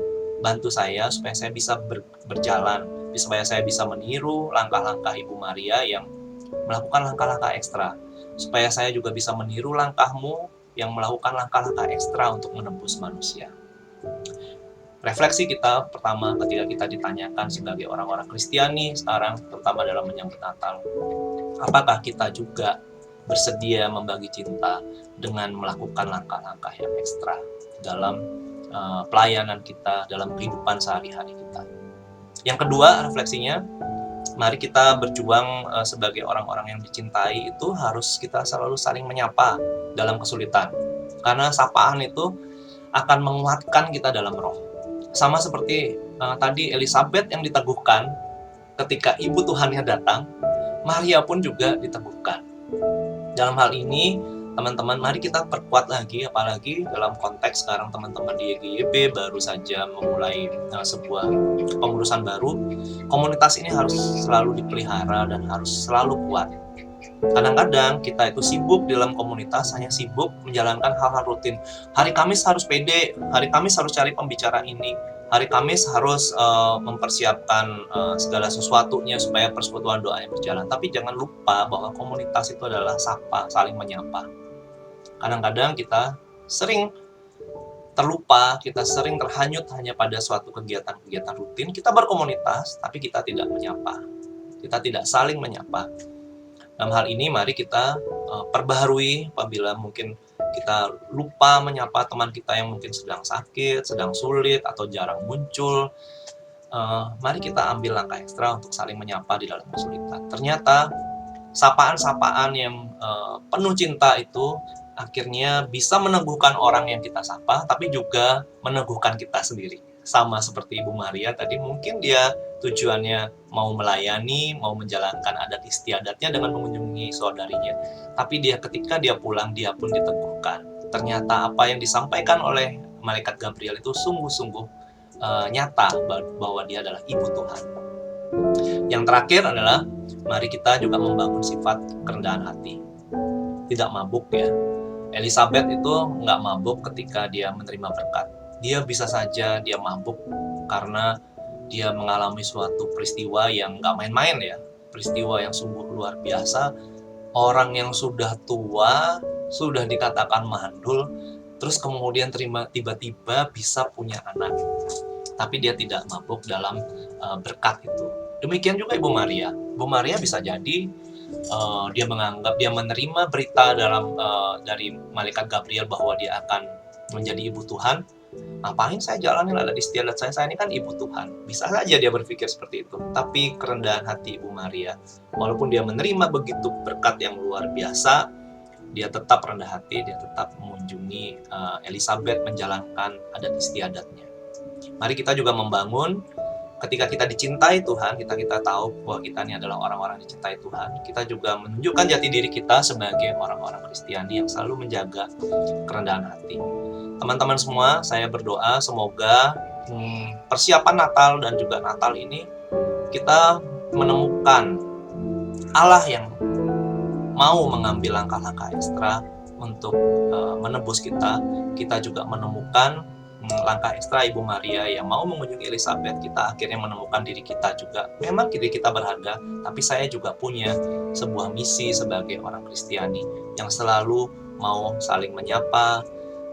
Bantu saya supaya saya bisa berjalan, supaya saya bisa meniru langkah-langkah Ibu Maria yang melakukan langkah-langkah ekstra. Supaya saya juga bisa meniru langkah-Mu yang melakukan langkah-langkah ekstra untuk menembus manusia. Refleksi kita pertama ketika kita ditanyakan sebagai orang-orang Kristiani sekarang, terutama dalam menyambut Natal, apakah kita juga bersedia membagi cinta dengan melakukan langkah-langkah yang ekstra dalam pelayanan kita, dalam kehidupan sehari-hari kita. Yang kedua, refleksinya, mari kita berjuang sebagai orang-orang yang dicintai itu harus kita selalu saling menyapa dalam kesulitan. Karena sapaan itu akan menguatkan kita dalam roh. Sama seperti tadi Elizabeth yang diteguhkan ketika ibu Tuhannya datang, Maria pun juga diteguhkan. Dalam hal ini, teman-teman, mari kita perkuat lagi, apalagi dalam konteks sekarang teman-teman di YGYB baru saja memulai sebuah kepengurusan baru. Komunitas ini harus selalu dipelihara dan harus selalu kuat. Kadang-kadang kita itu sibuk dalam komunitas, hanya sibuk menjalankan hal-hal rutin. Hari Kamis harus pede, hari Kamis harus cari pembicara ini, hari Kamis harus mempersiapkan segala sesuatunya supaya persekutuan doanya berjalan. Tapi jangan lupa bahwa komunitas itu adalah sapa, saling menyapa. Kadang-kadang kita sering terlupa, kita sering terhanyut hanya pada suatu kegiatan-kegiatan rutin. Kita berkomunitas, tapi kita tidak menyapa. Kita tidak saling menyapa. Dalam hal ini mari kita perbaharui apabila mungkin kita lupa menyapa teman kita yang mungkin sedang sakit, sedang sulit, atau jarang muncul. Mari kita ambil langkah ekstra untuk saling menyapa di dalam kesulitan. Ternyata sapaan-sapaan yang penuh cinta itu akhirnya bisa meneguhkan orang yang kita sapa, tapi juga meneguhkan kita sendiri. Sama seperti Ibu Maria tadi, mungkin dia tujuannya mau melayani, mau menjalankan adat istiadatnya dengan mengunjungi saudarinya. Tapi ketika dia pulang, dia pun diteguhkan. Ternyata apa yang disampaikan oleh malaikat Gabriel itu sungguh-sungguh nyata bahwa dia adalah Ibu Tuhan. Yang terakhir adalah, mari kita juga membangun sifat kerendahan hati. Tidak mabuk ya. Elizabeth itu nggak mabuk ketika dia menerima berkat. Dia bisa saja dia mabuk karena dia mengalami suatu peristiwa yang nggak main-main ya, peristiwa yang sungguh luar biasa. Orang yang sudah tua, sudah dikatakan mandul, terus kemudian tiba-tiba bisa punya anak, tapi dia tidak mabuk dalam berkat itu. Demikian juga Ibu Maria. Ibu Maria bisa jadi dia menerima berita dari malaikat Gabriel bahwa dia akan menjadi Ibu Tuhan. Ngapain saya jalanin adat istiadat saya ini kan Ibu Tuhan. Bisa saja dia berpikir seperti itu. Tapi kerendahan hati Ibu Maria, walaupun dia menerima begitu berkat yang luar biasa, dia tetap rendah hati, dia tetap mengunjungi Elizabeth menjalankan adat istiadatnya. Mari kita juga membangun, ketika kita dicintai Tuhan, kita tahu bahwa kita ini adalah orang-orang dicintai Tuhan, kita juga menunjukkan jati diri kita sebagai orang-orang Kristiani yang selalu menjaga kerendahan hati. Teman-teman semua, saya berdoa semoga persiapan Natal dan juga Natal ini kita menemukan Allah yang mau mengambil langkah-langkah ekstra untuk menebus kita. Kita juga menemukan langkah ekstra Ibu Maria yang mau mengunjungi Elizabeth, kita akhirnya menemukan diri kita juga. Memang diri kita berharga, tapi saya juga punya sebuah misi sebagai orang Kristiani yang selalu mau saling menyapa,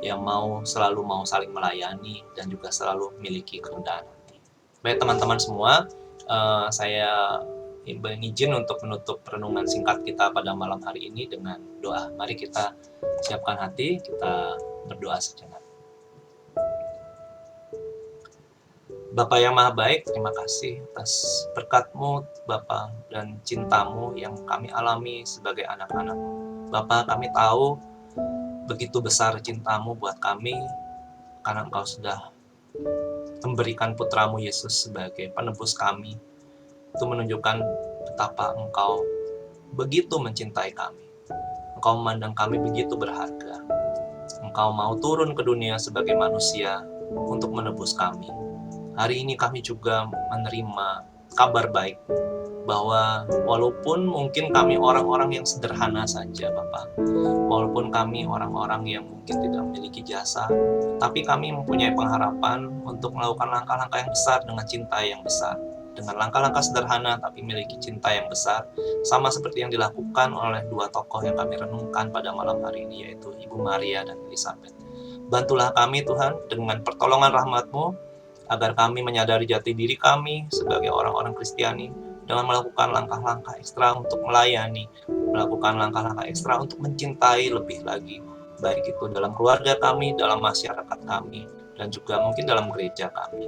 yang selalu mau saling melayani, dan juga selalu memiliki kerendahan hati. Baik teman-teman semua, saya izin untuk menutup renungan singkat kita pada malam hari ini dengan doa. Mari kita siapkan hati, kita berdoa sejenak. Bapa yang Maha Baik, terima kasih atas berkat-Mu, Bapa, dan cinta-Mu yang kami alami sebagai anak-anak. Bapa, kami tahu begitu besar cinta-Mu buat kami, karena Engkau sudah memberikan putra-Mu Yesus sebagai penebus kami. Itu menunjukkan betapa Engkau begitu mencintai kami. Engkau memandang kami begitu berharga. Engkau mau turun ke dunia sebagai manusia untuk menebus kami. Hari ini kami juga menerima kabar baik bahwa walaupun mungkin kami orang-orang yang sederhana saja, Bapak, walaupun kami orang-orang yang mungkin tidak memiliki jasa, tapi kami mempunyai pengharapan untuk melakukan langkah-langkah yang besar dengan cinta yang besar. Dengan langkah-langkah sederhana tapi memiliki cinta yang besar, sama seperti yang dilakukan oleh dua tokoh yang kami renungkan pada malam hari ini, yaitu Ibu Maria dan Elizabeth. Bantulah kami Tuhan dengan pertolongan rahmat-Mu, agar kami menyadari jati diri kami sebagai orang-orang Kristiani dengan melakukan langkah-langkah ekstra untuk melayani, melakukan langkah-langkah ekstra untuk mencintai lebih lagi, baik itu dalam keluarga kami, dalam masyarakat kami, dan juga mungkin dalam gereja kami.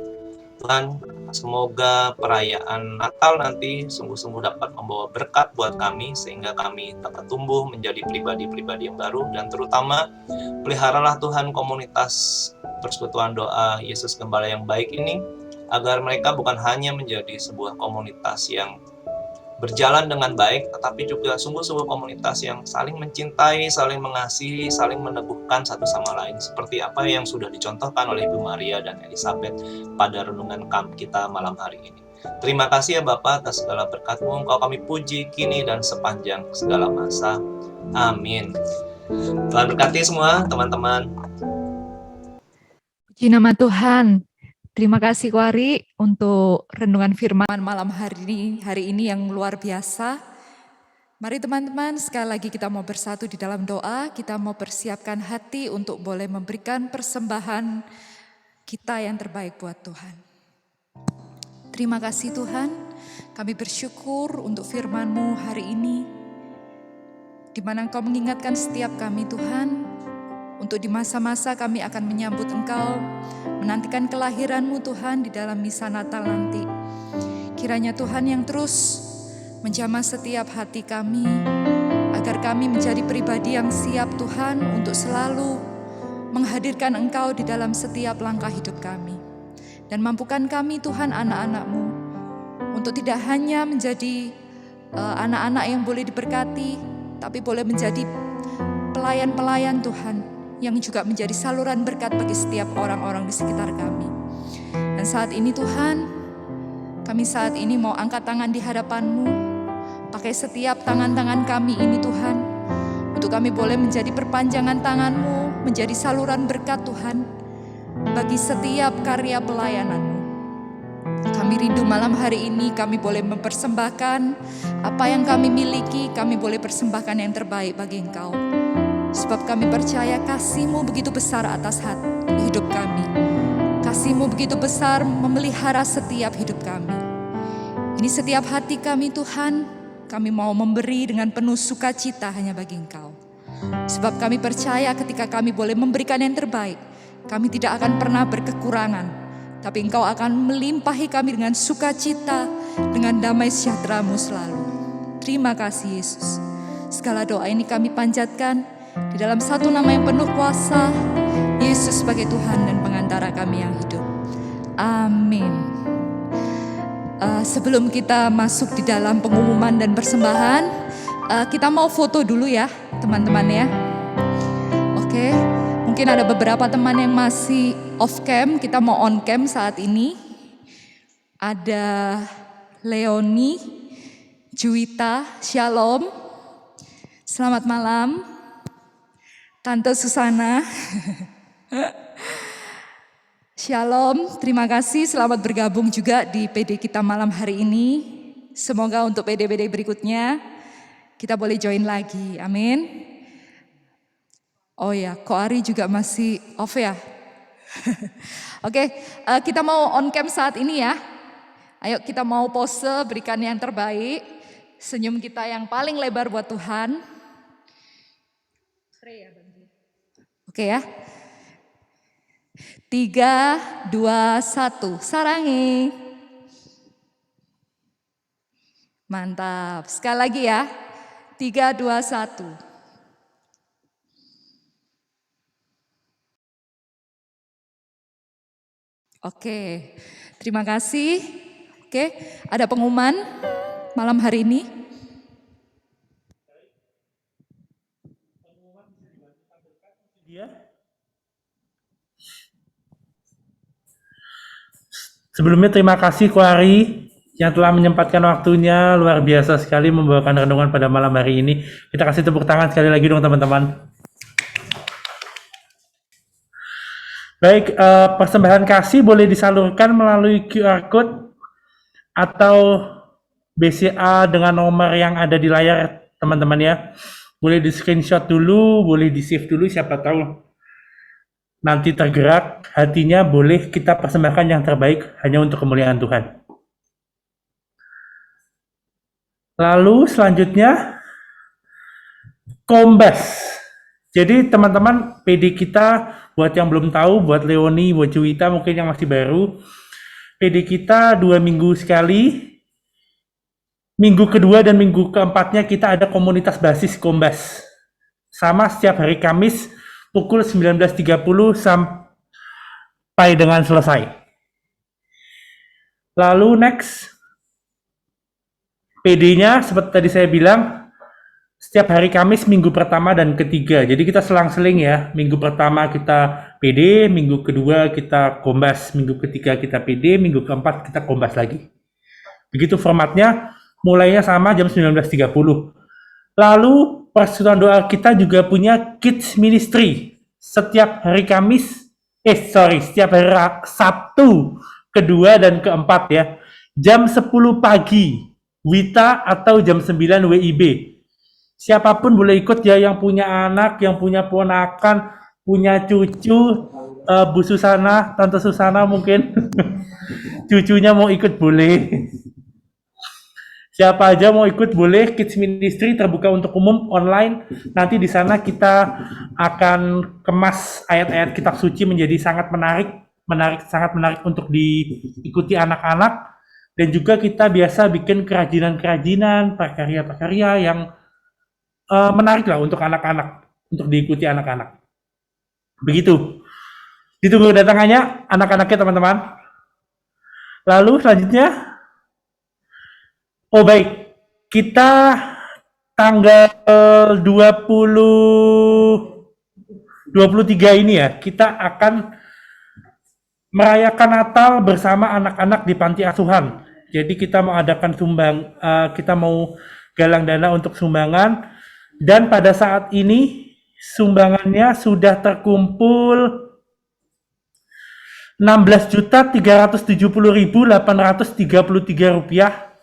Tuhan, semoga perayaan Natal nanti sungguh-sungguh dapat membawa berkat buat kami, sehingga kami dapat tumbuh menjadi pribadi-pribadi yang baru, dan terutama peliharalah Tuhan komunitas persekutuan doa Yesus Gembala yang baik ini, agar mereka bukan hanya menjadi sebuah komunitas yang berjalan dengan baik, tetapi juga sungguh-sungguh komunitas yang saling mencintai, saling mengasihi, saling meneguhkan satu sama lain, seperti apa yang sudah dicontohkan oleh Ibu Maria dan Elizabeth pada renungan kita malam hari ini. Terima kasih ya Bapa atas segala berkat-Mu, Engkau kami puji kini dan sepanjang segala masa. Amin. Tuhan berkati semua teman-teman. Puji nama Tuhan. Terima kasih Kwari untuk renungan firman malam hari ini yang luar biasa. Mari teman-teman, sekali lagi kita mau bersatu di dalam doa, kita mau persiapkan hati untuk boleh memberikan persembahan kita yang terbaik buat Tuhan. Terima kasih Tuhan, kami bersyukur untuk firman-Mu hari ini, di mana Engkau mengingatkan setiap kami Tuhan, untuk di masa-masa kami akan menyambut Engkau, menantikan kelahiran-Mu Tuhan di dalam misa Natal nanti. Kiranya Tuhan yang terus menjamah setiap hati kami, agar kami menjadi pribadi yang siap Tuhan untuk selalu menghadirkan Engkau di dalam setiap langkah hidup kami. Dan mampukan kami Tuhan anak-anak-Mu, untuk tidak hanya menjadi anak-anak yang boleh diberkati, tapi boleh menjadi pelayan-pelayan Tuhan, yang juga menjadi saluran berkat bagi setiap orang-orang di sekitar kami. Dan saat ini Tuhan, kami saat ini mau angkat tangan di hadapan-Mu, pakai setiap tangan-tangan kami ini Tuhan, untuk kami boleh menjadi perpanjangan tangan-Mu, menjadi saluran berkat Tuhan, bagi setiap karya pelayanan-Mu. Kami rindu malam hari ini kami boleh mempersembahkan apa yang kami miliki, kami boleh persembahkan yang terbaik bagi Engkau. Sebab kami percaya kasih-Mu begitu besar atas hidup kami. Kasih-Mu begitu besar memelihara setiap hidup kami. Ini setiap hati kami Tuhan, kami mau memberi dengan penuh sukacita hanya bagi Engkau. Sebab kami percaya ketika kami boleh memberikan yang terbaik, kami tidak akan pernah berkekurangan, tapi Engkau akan melimpahi kami dengan sukacita, dengan damai sejahtera-Mu selalu. Terima kasih Yesus. Segala doa ini kami panjatkan di dalam satu nama yang penuh kuasa, Yesus sebagai Tuhan dan pengantara kami yang hidup. Amin. Sebelum kita masuk di dalam pengumuman dan persembahan, kita mau foto dulu ya teman-teman ya. Oke, mungkin ada beberapa teman yang masih off cam, kita mau on cam saat ini. Ada Leoni, Juwita, Shalom. Selamat malam. Tante Susana. Shalom, terima kasih. Selamat bergabung juga di PD kita malam hari ini. Semoga untuk PD-PD berikutnya kita boleh join lagi. Amin. Oh ya, Ko Ari juga masih off ya. Oke, kita mau on cam saat ini ya. Ayo kita mau pose, berikan yang terbaik. Senyum kita yang paling lebar buat Tuhan. Oke ya. 3, 2, 1, sarangi. Mantap, sekali lagi ya. 3, 2, 1. Oke, terima kasih. Oke, ada pengumuman malam hari ini. Sebelumnya terima kasih Ko Ari yang telah menyempatkan waktunya, luar biasa sekali membawakan renungan pada malam hari ini. Kita kasih tepuk tangan sekali lagi dong teman-teman. Baik, persembahan kasih boleh disalurkan melalui QR Code atau BCA dengan nomor yang ada di layar teman-teman ya. Boleh di screenshot dulu, boleh di save dulu, siapa tahu nanti tergerak hatinya, boleh kita persembahkan yang terbaik hanya untuk kemuliaan Tuhan. Lalu selanjutnya Kombas. Jadi teman-teman PD kita, buat yang belum tahu, buat Leoni, buat Juwita mungkin yang masih baru, PD kita 2 minggu sekali. Minggu kedua dan minggu keempatnya kita ada komunitas basis Kombas. Sama setiap hari Kamis pukul 19.30 sampai dengan selesai. Lalu next, PD-nya seperti tadi saya bilang, setiap hari Kamis minggu pertama dan ketiga. Jadi kita selang-seling ya. Minggu pertama kita PD, minggu kedua kita Kombas, minggu ketiga kita PD, minggu keempat kita Kombas lagi. Begitu formatnya, mulainya sama jam 19.30. Lalu persekutuan doa kita juga punya Kids Ministry. Setiap hari setiap hari Sabtu kedua dan keempat ya. Jam 10 pagi WITA atau jam 9 WIB. Siapapun boleh ikut ya, yang punya anak, yang punya ponakan, punya cucu, Bu Susana, Tante Susana mungkin. Cucunya mau ikut boleh. Siapa aja mau ikut boleh. Kids Ministry terbuka untuk umum online. Nanti di sana kita akan kemas ayat-ayat kitab suci menjadi sangat sangat menarik untuk diikuti anak-anak. Dan juga kita biasa bikin kerajinan-kerajinan, prakarya-prakarya yang menarik lah untuk anak-anak, untuk diikuti anak-anak. Begitu. Ditunggu kedatangannya anak-anaknya teman-teman. Lalu selanjutnya, oh baik, kita tanggal 23 ini ya, kita akan merayakan Natal bersama anak-anak di panti asuhan. Jadi kita mau adakan kita mau galang dana untuk sumbangan, dan pada saat ini sumbangannya sudah terkumpul 16.370.833 rupiah.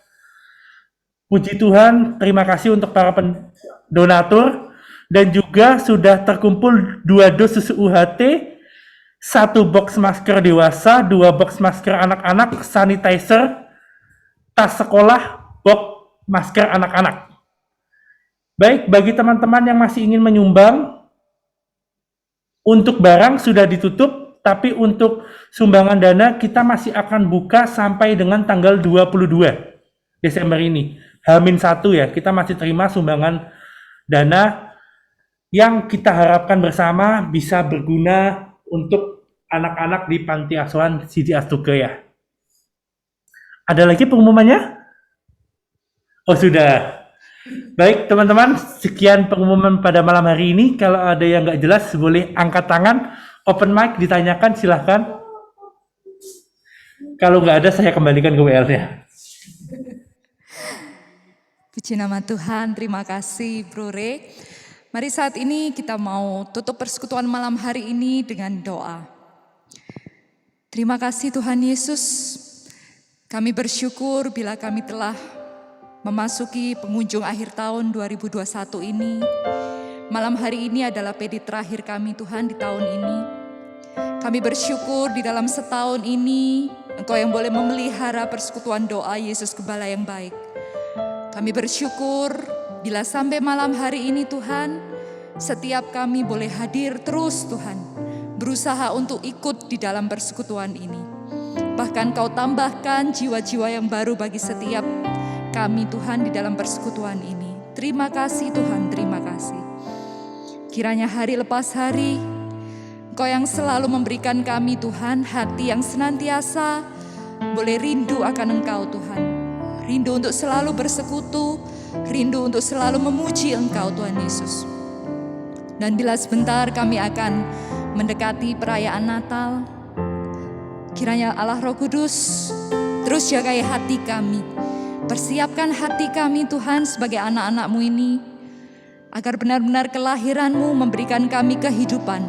Puji Tuhan, terima kasih untuk para donatur, dan juga sudah terkumpul 2 dos susu UHT, 1 box masker dewasa, 2 box masker anak-anak, sanitizer, tas sekolah, box masker anak-anak. Baik, bagi teman-teman yang masih ingin menyumbang, untuk barang sudah ditutup, tapi untuk sumbangan dana kita masih akan buka sampai dengan tanggal 22 Desember ini. H-1 ya, kita masih terima sumbangan dana yang kita harapkan bersama bisa berguna untuk anak-anak di panti asuhan Sidi Astuge ya. Ada lagi pengumumannya? Oh sudah. Baik teman-teman, sekian pengumuman pada malam hari ini. Kalau ada yang nggak jelas boleh angkat tangan, open mic ditanyakan, silahkan. Kalau nggak ada saya kembalikan ke WL-nya. Puji nama Tuhan, terima kasih Bro Re. Mari saat ini kita mau tutup persekutuan malam hari ini dengan doa. Terima kasih Tuhan Yesus. Kami bersyukur bila kami telah memasuki penghujung akhir tahun 2021 ini. Malam hari ini adalah PD terakhir kami Tuhan di tahun ini. Kami bersyukur di dalam setahun ini Engkau yang boleh memelihara persekutuan doa Yesus Gembala yang baik. Kami bersyukur bila sampai malam hari ini Tuhan, setiap kami boleh hadir terus Tuhan, berusaha untuk ikut di dalam persekutuan ini. Bahkan Kau tambahkan jiwa-jiwa yang baru bagi setiap kami Tuhan di dalam persekutuan ini. Terima kasih Tuhan, terima kasih. Kiranya hari lepas hari, Engkau yang selalu memberikan kami Tuhan hati yang senantiasa boleh rindu akan Engkau Tuhan. Rindu untuk selalu bersekutu, rindu untuk selalu memuji Engkau Tuhan Yesus. Dan bila sebentar kami akan mendekati perayaan Natal, kiranya Allah Roh Kudus terus jagai hati kami. Persiapkan hati kami Tuhan sebagai anak-anak-Mu ini, agar benar-benar kelahiran-Mu memberikan kami kehidupan.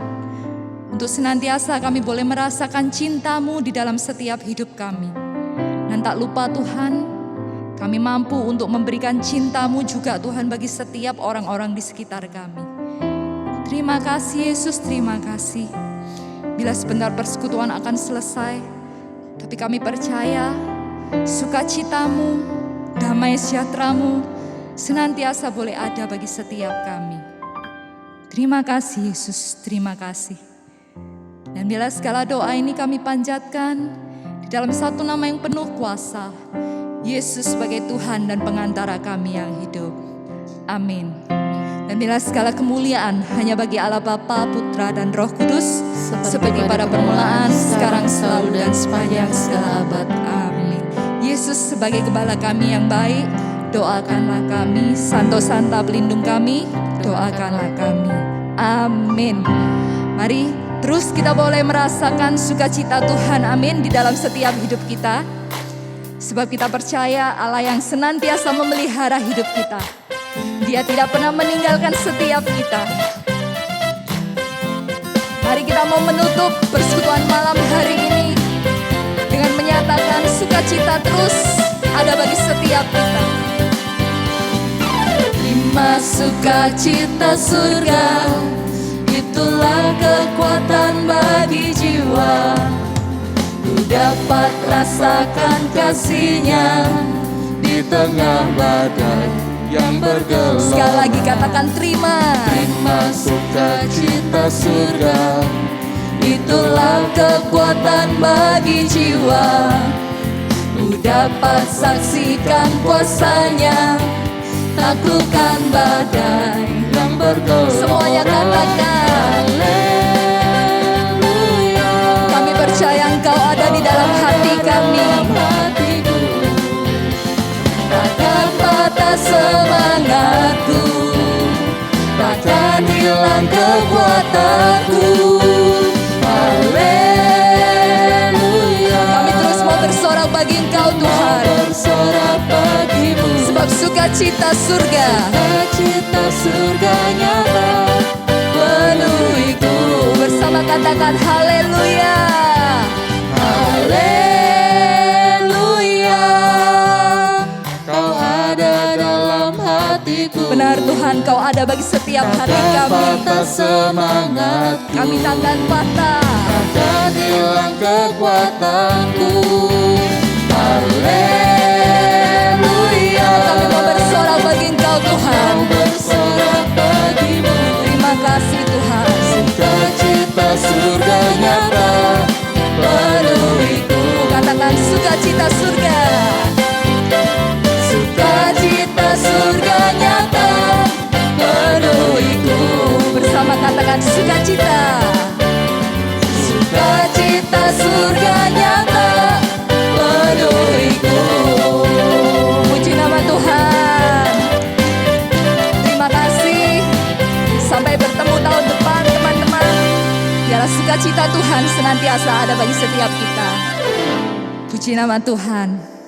Untuk senantiasa kami boleh merasakan cinta-Mu di dalam setiap hidup kami. Dan tak lupa Tuhan, kami mampu untuk memberikan cinta-Mu juga Tuhan bagi setiap orang-orang di sekitar kami. Terima kasih Yesus, terima kasih. Bila sebentar persekutuan akan selesai, tapi kami percaya sukacita-Mu, damai sejahtera-Mu senantiasa boleh ada bagi setiap kami. Terima kasih Yesus, terima kasih. Dan bila segala doa ini kami panjatkan di dalam satu nama yang penuh kuasa, Yesus sebagai Tuhan dan pengantara kami yang hidup. Amin. Dan bila segala kemuliaan hanya bagi Allah Bapa, Putra dan Roh Kudus, seperti pada permulaan, sekarang, selalu dan sepanjang segala abad. Amin. Yesus sebagai Gembala kami yang baik, doakanlah kami. Santo Santa pelindung kami, doakanlah kami. Amin. Mari terus kita boleh merasakan sukacita Tuhan, amin, di dalam setiap hidup kita. Sebab kita percaya Allah yang senantiasa memelihara hidup kita. Dia tidak pernah meninggalkan setiap kita. Mari kita mau menutup persekutuan malam hari ini dengan menyatakan sukacita terus ada bagi setiap kita. Terima sukacita surga, itulah kekuatan bagi jiwa. Ku dapat rasakan kasih-Nya di tengah badai yang bergelora. Sekali lagi katakan terima. Terima sukacita surga, itulah kekuatan bagi jiwa. Ku dapat saksikan kuasa-Nya, taklukkan badai yang bergelora. Semuanya katakan kami percaya Engkau ada di dalam hati kami. Takkan patah semangatku, takkan hilang kekuatanku. Haleluya. Kami terus mau bersorak bagi Engkau Tuhan. Bersorak bagimu. Sebab sukacita surga, sukacita surga nyata penuhiku. Bersama katakan haleluya. Haleluya. Kau ada dalam hatiku. Benar Tuhan, Kau ada bagi setiap hati kami. Semangatku, kami takkan patah, takkan hilang kekuatanku. Haleluya. Kami mau bersorak bagi Engkau Tuhan. Bersorak bagimu. Terima kasih Tuhan. Sukacita surga nyata penuhiku. Katakan sukacita surga. Sukacita surga nyata penuhiku. Bersama katakan sukacita. Sukacita surga nyata penuhiku. Puji nama Tuhan. Terima kasih. Sampai bertemu tahun depan teman-teman. Biarlah sukacita Tuhan senantiasa ada bagi setiap kita. Puji nama Tuhan.